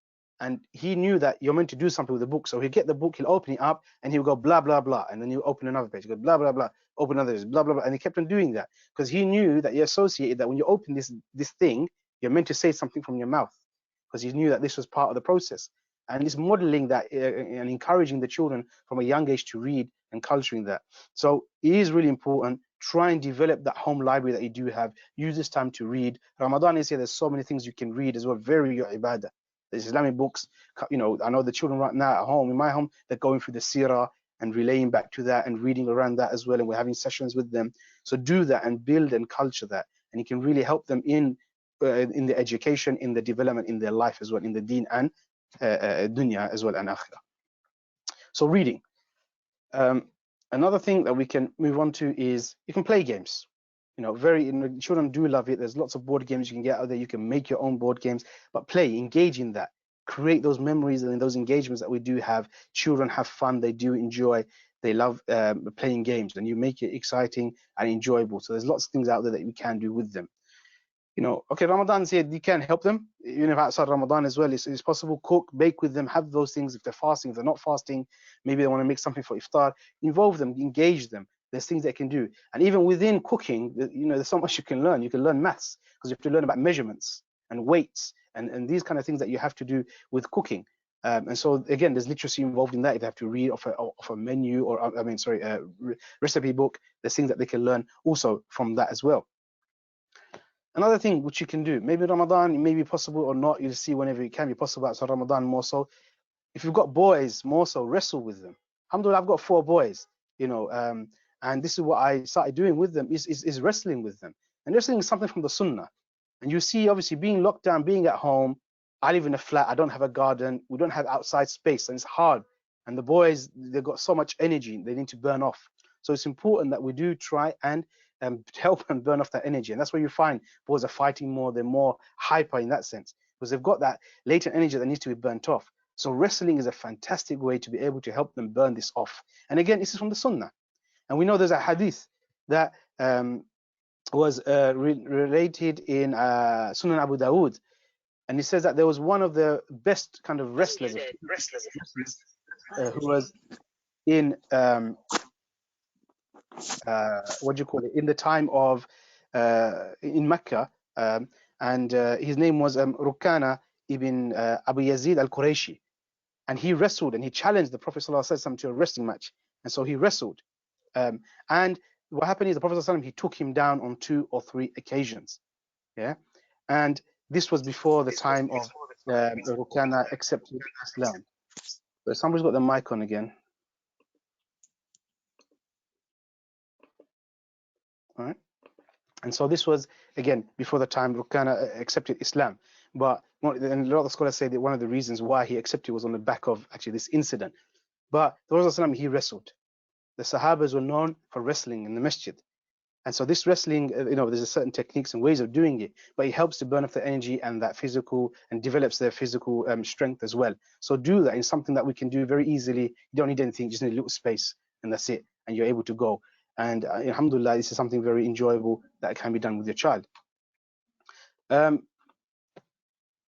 and he knew that you're meant to do something with the book. So he'd get the book, he'll open it up, and he'll go blah blah blah, and then you open another page, go blah blah blah, open another page, blah blah blah, and he kept on doing that because he knew that he associated that when you open this thing, you're meant to say something from your mouth, because he knew that this was part of the process. And it's modeling that and encouraging the children from a young age to read and culturing that. So it is really important. Try and develop that home library that you do have. Use this time to read. Ramadan is here. There's so many things you can read as well. Vary your ibadah. There's Islamic books. You know, I know the children right now at home, in my home, they're going through the seerah and relaying back to that and reading around that as well. And we're having sessions with them. So do that and build and culture that. And you can really help them in the education, in the development, in their life as well, in the deen and dunya as well, and akhirah. So reading. Another thing that we can move on to is you can play games. You know, children do love it. There's lots of board games you can get out there. You can make your own board games, but play, engage in that, create those memories and those engagements that we do have. Children have fun. They do enjoy. They love playing games, and you make it exciting and enjoyable. So there's lots of things out there that we can do with them. You know, okay, Ramadan's here, you can help them, even if outside Ramadan as well. It's possible. Cook, bake with them, have those things. If they're fasting, if they're not fasting, maybe they want to make something for iftar, involve them, engage them. There's things they can do. And even within cooking, you know, there's so much you can learn. You can learn maths, because you have to learn about measurements and weights and these kind of things that you have to do with cooking. And so again, there's literacy involved in that. If they have to read off a menu, or recipe book, there's things that they can learn also from that as well. Another thing which you can do, maybe Ramadan, it may be possible or not, you'll see whenever it can be possible outside Ramadan more so. If you've got boys, more so, wrestle with them. Alhamdulillah, I've got 4 boys, you know, and this is what I started doing with them, is wrestling with them. And wrestling is something from the sunnah. And you see, obviously, being locked down, being at home, I live in a flat, I don't have a garden, we don't have outside space, and it's hard. And the boys, they've got so much energy, they need to burn off. So it's important that we do try and help them burn off that energy. And that's where you find boys are fighting more, they're more hyper in that sense, because they've got that latent energy that needs to be burnt off. So wrestling is a fantastic way to be able to help them burn this off. And again, this is from the Sunnah. And we know there's a hadith that was related in Sunan Abu Dawood. And it says that there was one of the best kind of wrestlers who was in what do you call it, in the time of in Mecca, and his name was Rukana ibn Abu Yazid al-Qurayshi, and he wrestled and he challenged the Prophet ﷺ to a wrestling match. And so he wrestled, and what happened is the Prophet ﷺ, he took him down on 2 or 3 occasions. Yeah, and this was before the time of Rukana accepted Islam. So somebody's got the mic on again. All right. And so this was again, before the time Rukana accepted Islam. But and a lot of scholars say that one of the reasons why he accepted was on the back of actually this incident. But the Prophet he wrestled. The Sahabas were known for wrestling in the masjid. And so this wrestling, there's a certain techniques and ways of doing it, but it helps to burn off the energy and that physical and develops their physical strength as well. So do that in something that we can do very easily. You don't need anything, just need a little space, and that's it. And you're able to go. And alhamdulillah, this is something very enjoyable that can be done with your child.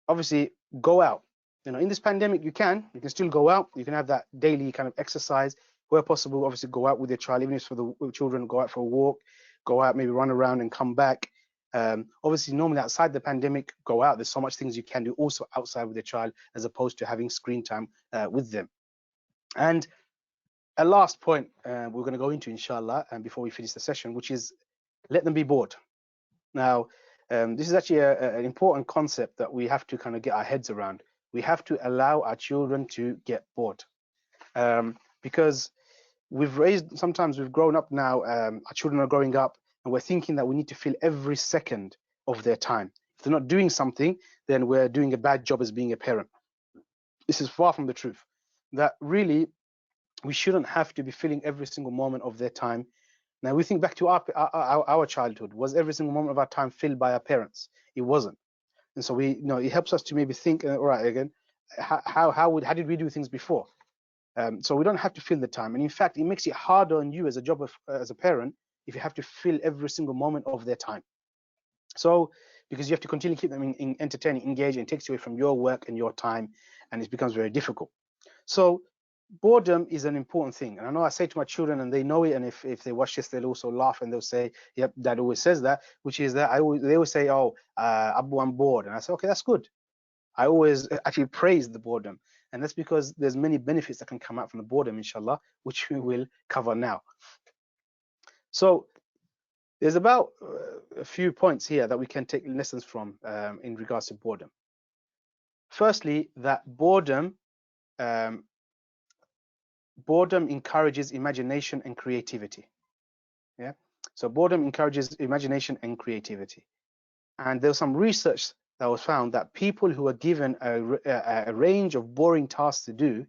Obviously, go out. In this pandemic, you can still go out. You can have that daily kind of exercise where possible. Obviously, go out with your child, even if it's for the children. Go out for a walk, go out, maybe run around and come back. Obviously, normally outside the pandemic, go out. There's so much things you can do also outside with your child, as opposed to having screen time with them. And a last point we're going to go into, inshallah, and before we finish the session, which is let them be bored. Now, this is actually an important concept that we have to kind of get our heads around. We have to allow our children to get bored, because sometimes we've grown up now, our children are growing up, and we're thinking that we need to fill every second of their time. If they're not doing something, then we're doing a bad job as being a parent. This is far from the truth. That really, we shouldn't have to be filling every single moment of their time. Now, we think back to our childhood. Was every single moment of our time filled by our parents? It wasn't. And so it helps us to maybe think, all right, again, how did we do things before? So we don't have to fill the time. And in fact, it makes it harder on you as a parent if you have to fill every single moment of their time. So because you have to continue to keep them in entertaining, engaged, and it takes away from your work and your time, and it becomes very difficult. So boredom is an important thing. And I know I say to my children, and they know it, and if they watch this, they'll also laugh and they'll say, yep, Dad always says that, which is that they always say, oh, Abu, I'm bored. And I say, okay, that's good. I always actually praise the boredom. And that's because there's many benefits that can come out from the boredom, inshallah, which we will cover now. So there's about a few points here that we can take lessons from in regards to boredom. Firstly, that boredom encourages imagination and creativity. Yeah. So boredom encourages imagination and creativity. And there's some research that was found that people who were given a range of boring tasks to do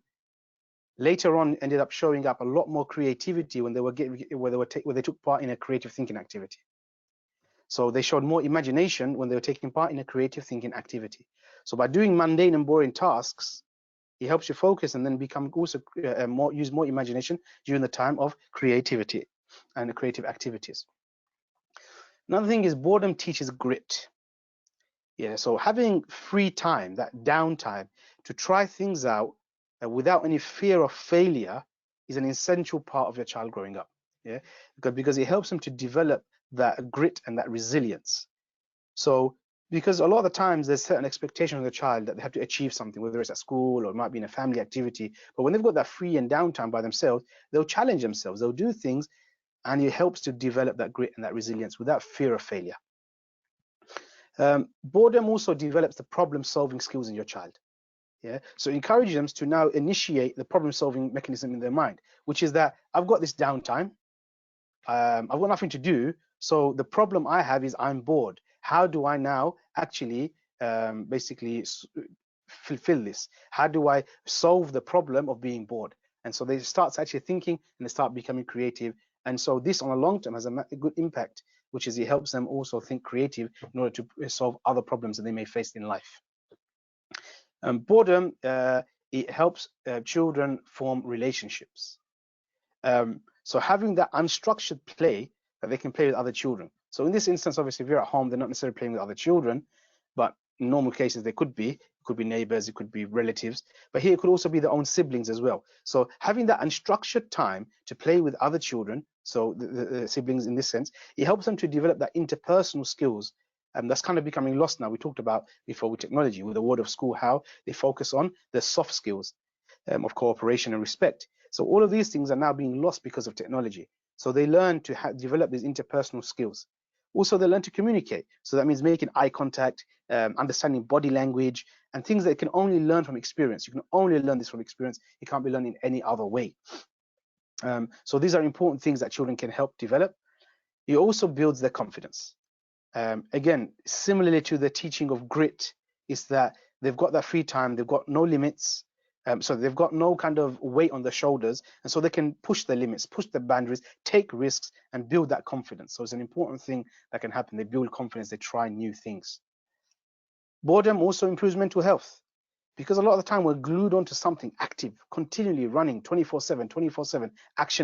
later on ended up showing up a lot more creativity when they took part in a creative thinking activity. So they showed more imagination when they were taking part in a creative thinking activity. So by doing mundane and boring tasks, it helps you focus and then use more imagination during the time of creativity and creative activities. Another thing is boredom teaches grit. Yeah, so having free time, that downtime to try things out without any fear of failure is an essential part of your child growing up. Yeah, because it helps them to develop that grit and that resilience. So because a lot of the times there's certain expectations of the child that they have to achieve something, whether it's at school or it might be in a family activity. But when they've got that free and downtime by themselves, they'll challenge themselves, they'll do things, and it helps to develop that grit and that resilience without fear of failure. Boredom also develops the problem-solving skills in your child. Yeah, so encourage them to now initiate the problem-solving mechanism in their mind, which is that I've got this downtime, I've got nothing to do, so the problem I have is I'm bored. How do I now actually basically fulfill this? How do I solve the problem of being bored? And so they start actually thinking and they start becoming creative. And so this on a long term has a good impact, which is it helps them also think creative in order to solve other problems that they may face in life. Boredom, it helps children form relationships. So having that unstructured play that they can play with other children. So in this instance, obviously, if you're at home, they're not necessarily playing with other children, but in normal cases, they could be. It could be neighbors, it could be relatives, but here it could also be their own siblings as well. So having that unstructured time to play with other children, so the siblings in this sense, it helps them to develop that interpersonal skills. And that's kind of becoming lost now. We talked about before with technology, with the world of school, how they focus on the soft skills of cooperation and respect. So all of these things are now being lost because of technology. So they learn to develop these interpersonal skills. Also, they learn to communicate. So that means making eye contact, understanding body language, and things that you can only learn from experience. You can only learn this from experience. It can't be learned in any other way. So these are important things that children can help develop. It also builds their confidence. Again, similarly to the teaching of grit, is that they've got that free time, they've got no limits, so they've got no kind of weight on their shoulders, and so they can push the limits, push the boundaries, take risks, and build that confidence. So it's an important thing that can happen. They build confidence, they try new things. Boredom also improves mental health, because a lot of the time we're glued onto something active, continually running 24/7, 24/7,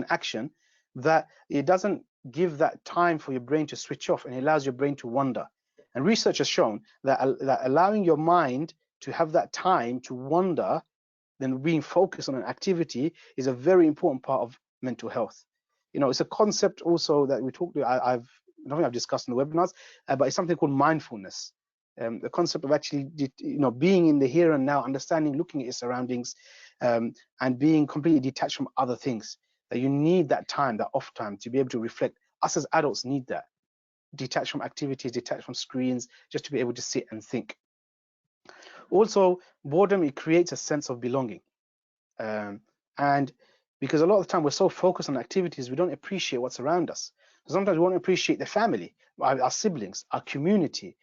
action, that it doesn't give that time for your brain to switch off, and it allows your brain to wander. And research has shown that, that allowing your mind to have that time to wander, then being focused on an activity, is a very important part of mental health. You know, it's a concept also that we talked to, I don't think I've discussed in the webinars, but it's something called mindfulness. The concept of actually, you know, being in the here and now, understanding, looking at your surroundings, and being completely detached from other things. That you need that time, that off time, to be able to reflect. Us as adults need that, detached from activities, detached from screens, just to be able to sit and think. Also, boredom, it creates a sense of belonging. And because a lot of the time we're so focused on activities, we don't appreciate what's around us. Sometimes we won't appreciate the family, our siblings, our community,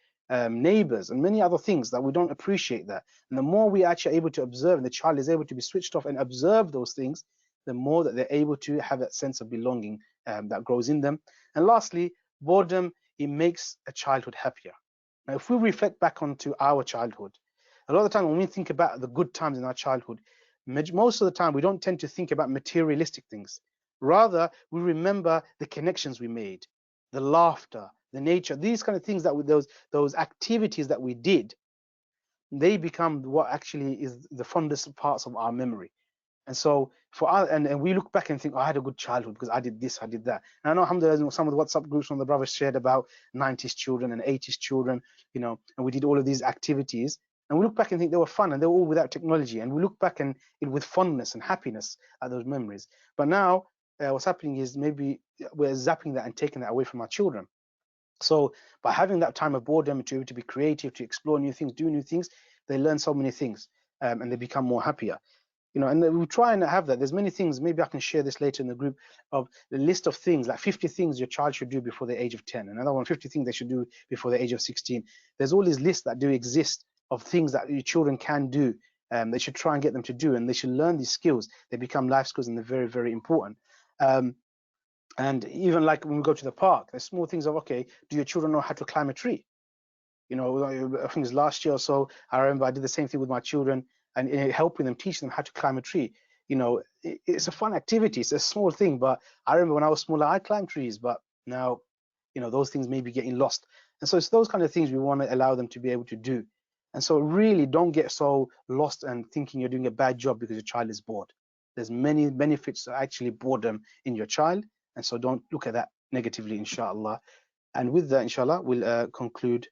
neighbors, and many other things, that we don't appreciate that. And the more we actually are able to observe, and the child is able to be switched off and observe those things, the more that they're able to have that sense of belonging that grows in them. And lastly, boredom, it makes a childhood happier. Now, if we reflect back onto our childhood, a lot of the time when we think about the good times in our childhood, most of the time we don't tend to think about materialistic things. Rather, we remember the connections we made, the laughter, the nature, these kind of things, that those activities that we did, they become what actually is the fondest parts of our memory. And so for us, and we look back and think, oh, I had a good childhood because I did this, I did that. And I know, alhamdulillah, some of the WhatsApp groups from the brothers shared about 90s children and 80s children, you know, and we did all of these activities. And we look back and think they were fun, and they were all without technology. And we look back and with fondness and happiness at those memories. But now what's happening is maybe we're zapping that and taking that away from our children. So by having that time of boredom, to be able to be creative, to explore new things, do new things, they learn so many things, and they become more happier. You know, and we try and have that. There's many things, maybe I can share this later in the group, of the list of things, like 50 things your child should do before the age of 10. Another one, 50 things they should do before the age of 16. There's all these lists that do exist of things that your children can do. They should try and get them to do, and they should learn these skills. They become life skills, and they're very, very important. And even like when we go to the park, there's small things of, okay, do your children know how to climb a tree? You know, I think it's last year or so, I remember I did the same thing with my children, and helping them, teach them how to climb a tree. You know, it's a fun activity. It's a small thing, but I remember when I was smaller, I climbed trees, but now, you know, those things may be getting lost. And so it's those kind of things we want to allow them to be able to do. And so really don't get so lost and thinking you're doing a bad job because your child is bored. There's many benefits to actually boredom in your child. And so don't look at that negatively, inshallah. And with that, inshallah, we'll conclude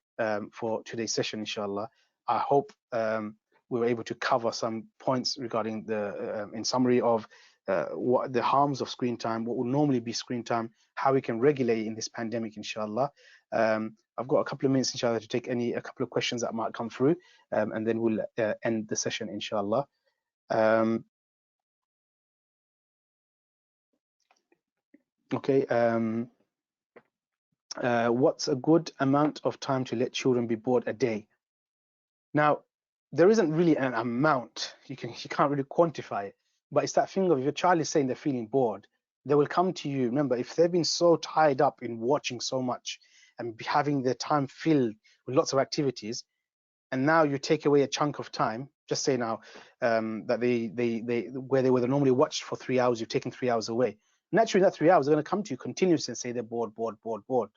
for today's session, inshallah. I hope we were able to cover some points regarding the, in summary, of what the harms of screen time, what would normally be screen time, how we can regulate in this pandemic, inshallah. I've got a couple of minutes, inshallah, to take a couple of questions that might come through, and then we'll end the session, inshallah. Okay. What's a good amount of time to let children be bored a day? Now, there isn't really an amount. You can't really quantify it, but it's that thing of, if your child is saying they're feeling bored, they will come to you. Remember, if they've been so tied up in watching so much and having their time filled with lots of activities, and now you take away a chunk of time, just say now that they where they would have normally watched for 3 hours, you've taken 3 hours away. Naturally, that 3 hours are going to come to you continuously and say they're bored, bored, bored, bored.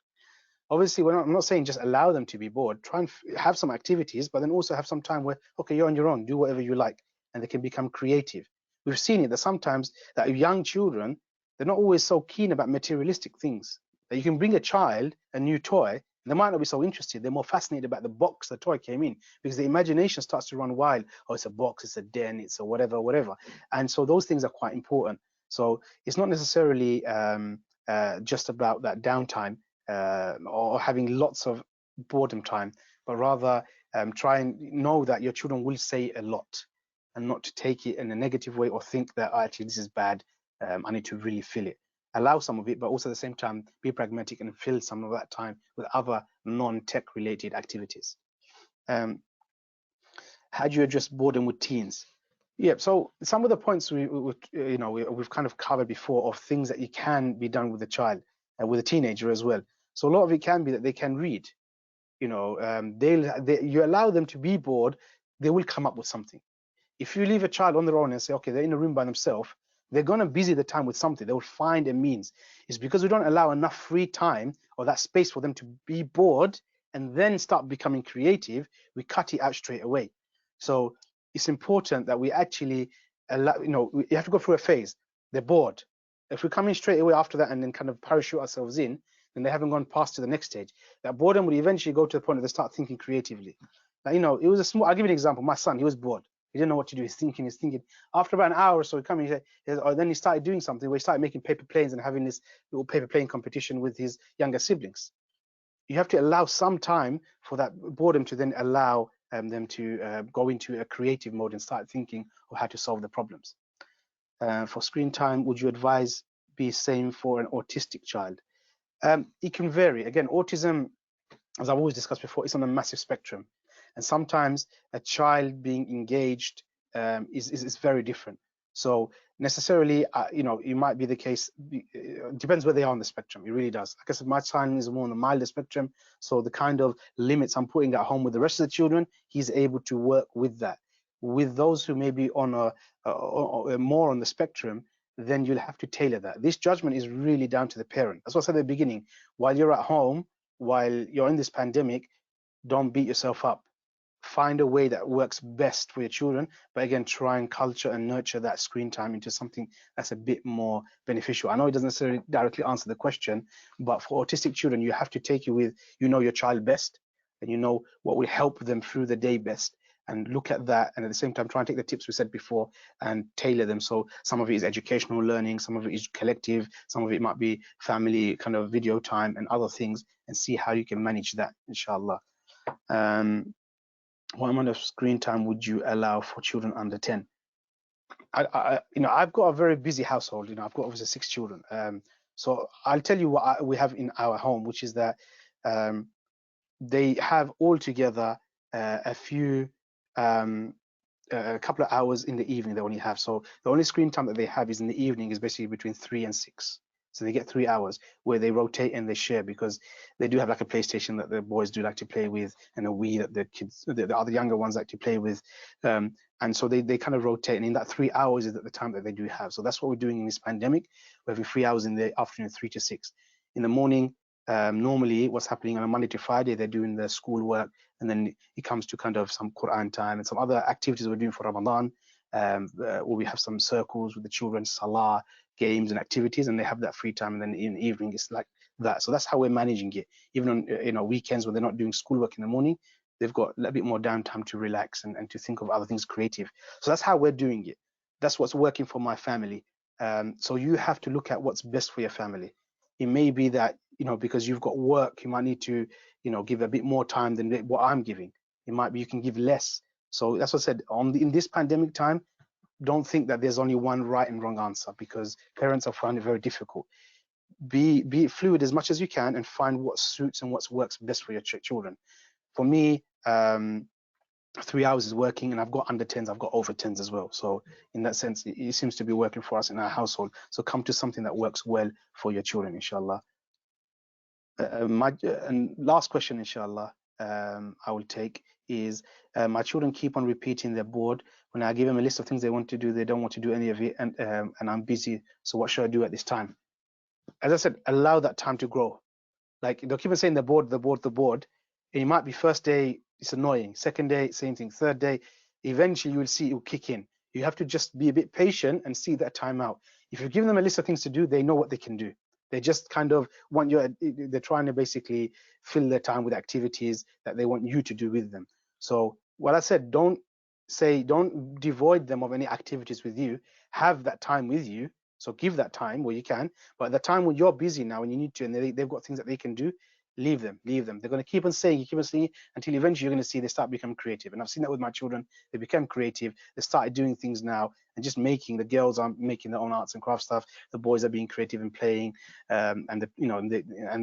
Obviously, I'm not saying just allow them to be bored. Try and have some activities, but then also have some time where, okay, you're on your own, do whatever you like, and they can become creative. We've seen it that sometimes that young children, they're not always so keen about materialistic things. That you can bring a child a new toy, and they might not be so interested. They're more fascinated about the box the toy came in, because the imagination starts to run wild. Oh, it's a box, it's a den, it's a whatever, whatever. And so those things are quite important. So it's not necessarily just about that downtime, or having lots of boredom time, but rather try and know that your children will say a lot, and not to take it in a negative way or think that, oh, actually this is bad, I need to really feel it. allow some of it, but also at the same time be pragmatic and fill some of that time with other non-tech related activities. How do you address boredom with teens? Yeah, so some of the points we've kind of covered before of things that you can be done with a child and with a teenager as well. So a lot of it can be that they can read. You allow them to be bored, they will come up with something. If you leave a child on their own and say, okay, they're in a room by themselves, they're going to busy the time with something. They will find a means. It's because we don't allow enough free time or that space for them to be bored and then start becoming creative. We cut it out straight away. So it's important that we actually allow, you have to go through a phase. They're bored. If we come in straight away after that and then kind of parachute ourselves in, then they haven't gone past to the next stage. That boredom will eventually go to the point where they start thinking creatively. Like, it was a small, I'll give you an example. My son, he was bored. He didn't know what to do. He's thinking. After about an hour or so, then he started doing something where he started making paper planes and having this little paper plane competition with his younger siblings. You have to allow some time for that boredom to then allow them to go into a creative mode and start thinking of how to solve the problems. For screen time, would you advise be same for an autistic child? It can vary. Again, autism, as I've always discussed before, it's on a massive spectrum. And sometimes a child being engaged is very different. So necessarily, it might be the case, depends where they are on the spectrum. It really does. Like I said, my son is more on the milder spectrum. So the kind of limits I'm putting at home with the rest of the children, he's able to work with that. With those who may be on a more on the spectrum, then you'll have to tailor that. This judgment is really down to the parent. That's what I said at the beginning. While you're at home, while you're in this pandemic, don't beat yourself up. Find a way that works best for your children, but again, try and culture and nurture that screen time into something that's a bit more beneficial. I know it doesn't necessarily directly answer the question, but for autistic children, you have to take it with, your child best, and you know what will help them through the day best, and look at that, and at the same time try and take the tips we said before and tailor them. So some of it is educational learning, some of it is collective, some of it might be family kind of video time and other things, and see how you can manage that, inshallah. What amount of screen time would you allow for children under 10? I've got a very busy household. I've got obviously 6 children. So I'll tell you what we have in our home, which is that they have altogether a couple of hours in the evening they only have. So the only screen time that they have is in the evening, is basically between 3 and 6. So they get 3 hours where they rotate and they share, because they do have like a PlayStation that the boys do like to play with, and a Wii that the kids, the other younger ones, like to play with. And so they kind of rotate, and in that 3 hours is at the time that they do have. So that's what we're doing in this pandemic. We're having 3 hours in the afternoon, 3 to 6. In the morning, normally what's happening on a Monday to Friday, they're doing their school work, and then it comes to kind of some Quran time and some other activities we're doing for Ramadan, where we have some circles with the children, salah, games and activities, and they have that free time. And then in the evening it's like that. So that's how we're managing it. Even on weekends when they're not doing schoolwork in the morning, they've got a little bit more downtime to relax and to think of other things creative. So that's how we're doing it. That's what's working for my family. So you have to look at what's best for your family. It may be that because you've got work, you might need to give a bit more time than what I'm giving. It might be you can give less. So that's what I said, in this pandemic time, don't think that there's only one right and wrong answer, because parents are finding it very difficult. Be fluid as much as you can and find what suits and what works best for your children. For me, 3 hours is working, and I've got under 10s, I've got over 10s as well. So in that sense, it seems to be working for us in our household. So come to something that works well for your children, inshallah. And last question, inshallah, I will take is, my children keep on repeating they're bored. When I give them a list of things they want to do, they don't want to do any of it, and I'm busy. So what should I do at this time? As I said, allow that time to grow. Like, they'll keep on saying they're bored, they're bored, they're bored. And it might be first day, it's annoying. Second day, same thing. Third day, eventually you will see it will kick in. You have to just be a bit patient and see that time out. If you give them a list of things to do, they know what they can do. They just kind of they're trying to basically fill their time with activities that they want you to do with them. So what I said, don't devoid them of any activities with you. Have that time with you. So give that time where you can, but the time when you're busy now and you need to, and they've got things that they can do, Leave them. They're going to keep on saying until eventually you're going to see they start becoming creative. And I've seen that with my children. They became creative. They started doing things now and just making. The girls are making their own arts and craft stuff. The boys are being creative and playing. And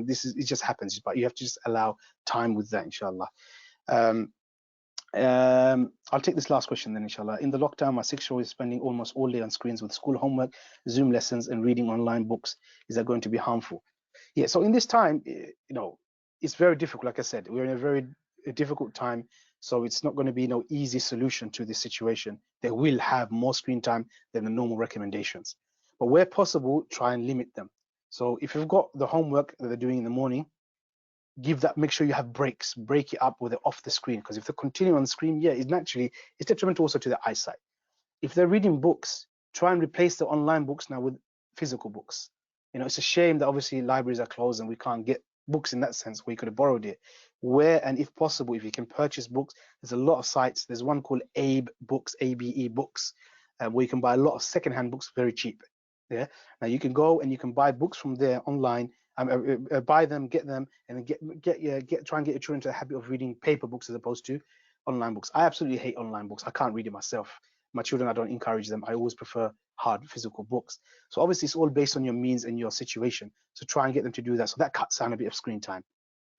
this is, it just happens. But you have to just allow time with that, inshallah. I'll take this last question then, inshallah. In the lockdown, my 6-year-old is spending almost all day on screens with school homework, Zoom lessons, and reading online books. Is that going to be harmful? Yeah, so in this time, it's very difficult. Like I said, we're in a very difficult time. So it's not going to be no easy solution to this situation. They will have more screen time than the normal recommendations. But where possible, try and limit them. So if you've got the homework that they're doing in the morning, make sure you have breaks, break it up with it off the screen. Because if they continue on the screen, yeah, it's detrimental also to their eyesight. If they're reading books, try and replace the online books now with physical books. It's a shame that obviously libraries are closed and we can't get books in that sense where you could have borrowed it. And if possible, if you can purchase books, there's a lot of sites. There's one called Abe Books, ABE Books, where you can buy a lot of secondhand books very cheap. Yeah. Now you can go and you can buy books from there online. Buy them, get them, and then try and get your children to the habit of reading paper books as opposed to online books. I absolutely hate online books. I can't read it myself. My children, I don't encourage them. I always prefer hard physical books. So obviously it's all based on your means and your situation. So try and get them to do that. So that cuts down a bit of screen time.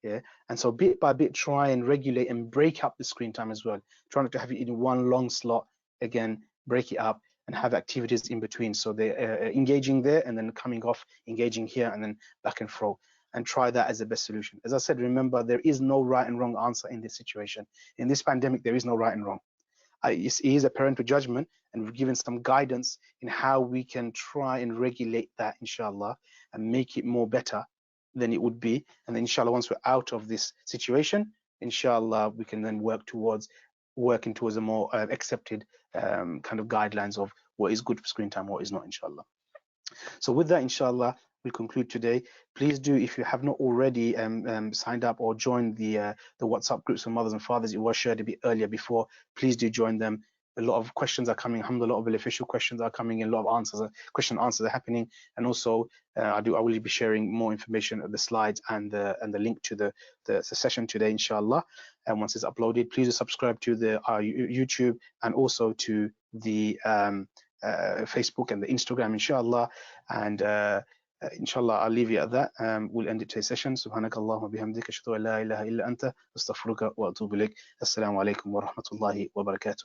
Yeah. And so bit by bit, try and regulate and break up the screen time as well. Try not to have it in one long slot. Again, break it up and have activities in between. So they're engaging there and then coming off, engaging here and then back and fro. And try that as the best solution. As I said, remember, there is no right and wrong answer in this situation. In this pandemic, there is no right and wrong. It is a parental judgment, and we've given some guidance in how we can try and regulate that, inshallah, and make it more better than it would be. And then, inshallah, once we're out of this situation, inshallah, we can then working towards a more accepted kind of guidelines of what is good for screen time, what is not, inshallah. So with that, inshallah, we conclude today. Please do, if you have not already signed up or joined the WhatsApp groups for mothers and fathers, it was shared a bit earlier before. Please do join them. A lot of questions are coming. Alhamdulillah, a lot of beneficial questions are coming in. A lot of question and answers are happening. And also, I will be sharing more information of the slides and the link to the session today, inshallah. And once it's uploaded, please do subscribe to our YouTube and also to the Facebook and the Instagram, inshallah. And inshallah, I'll leave you at that. We'll end today's session. Subhanakallahumma bihamdika, ashhadu an la ilaha illa anta, astaghfiruka wa atubu ilaik. Assalamu alaikum wa rahmatullahi wa barakatuh.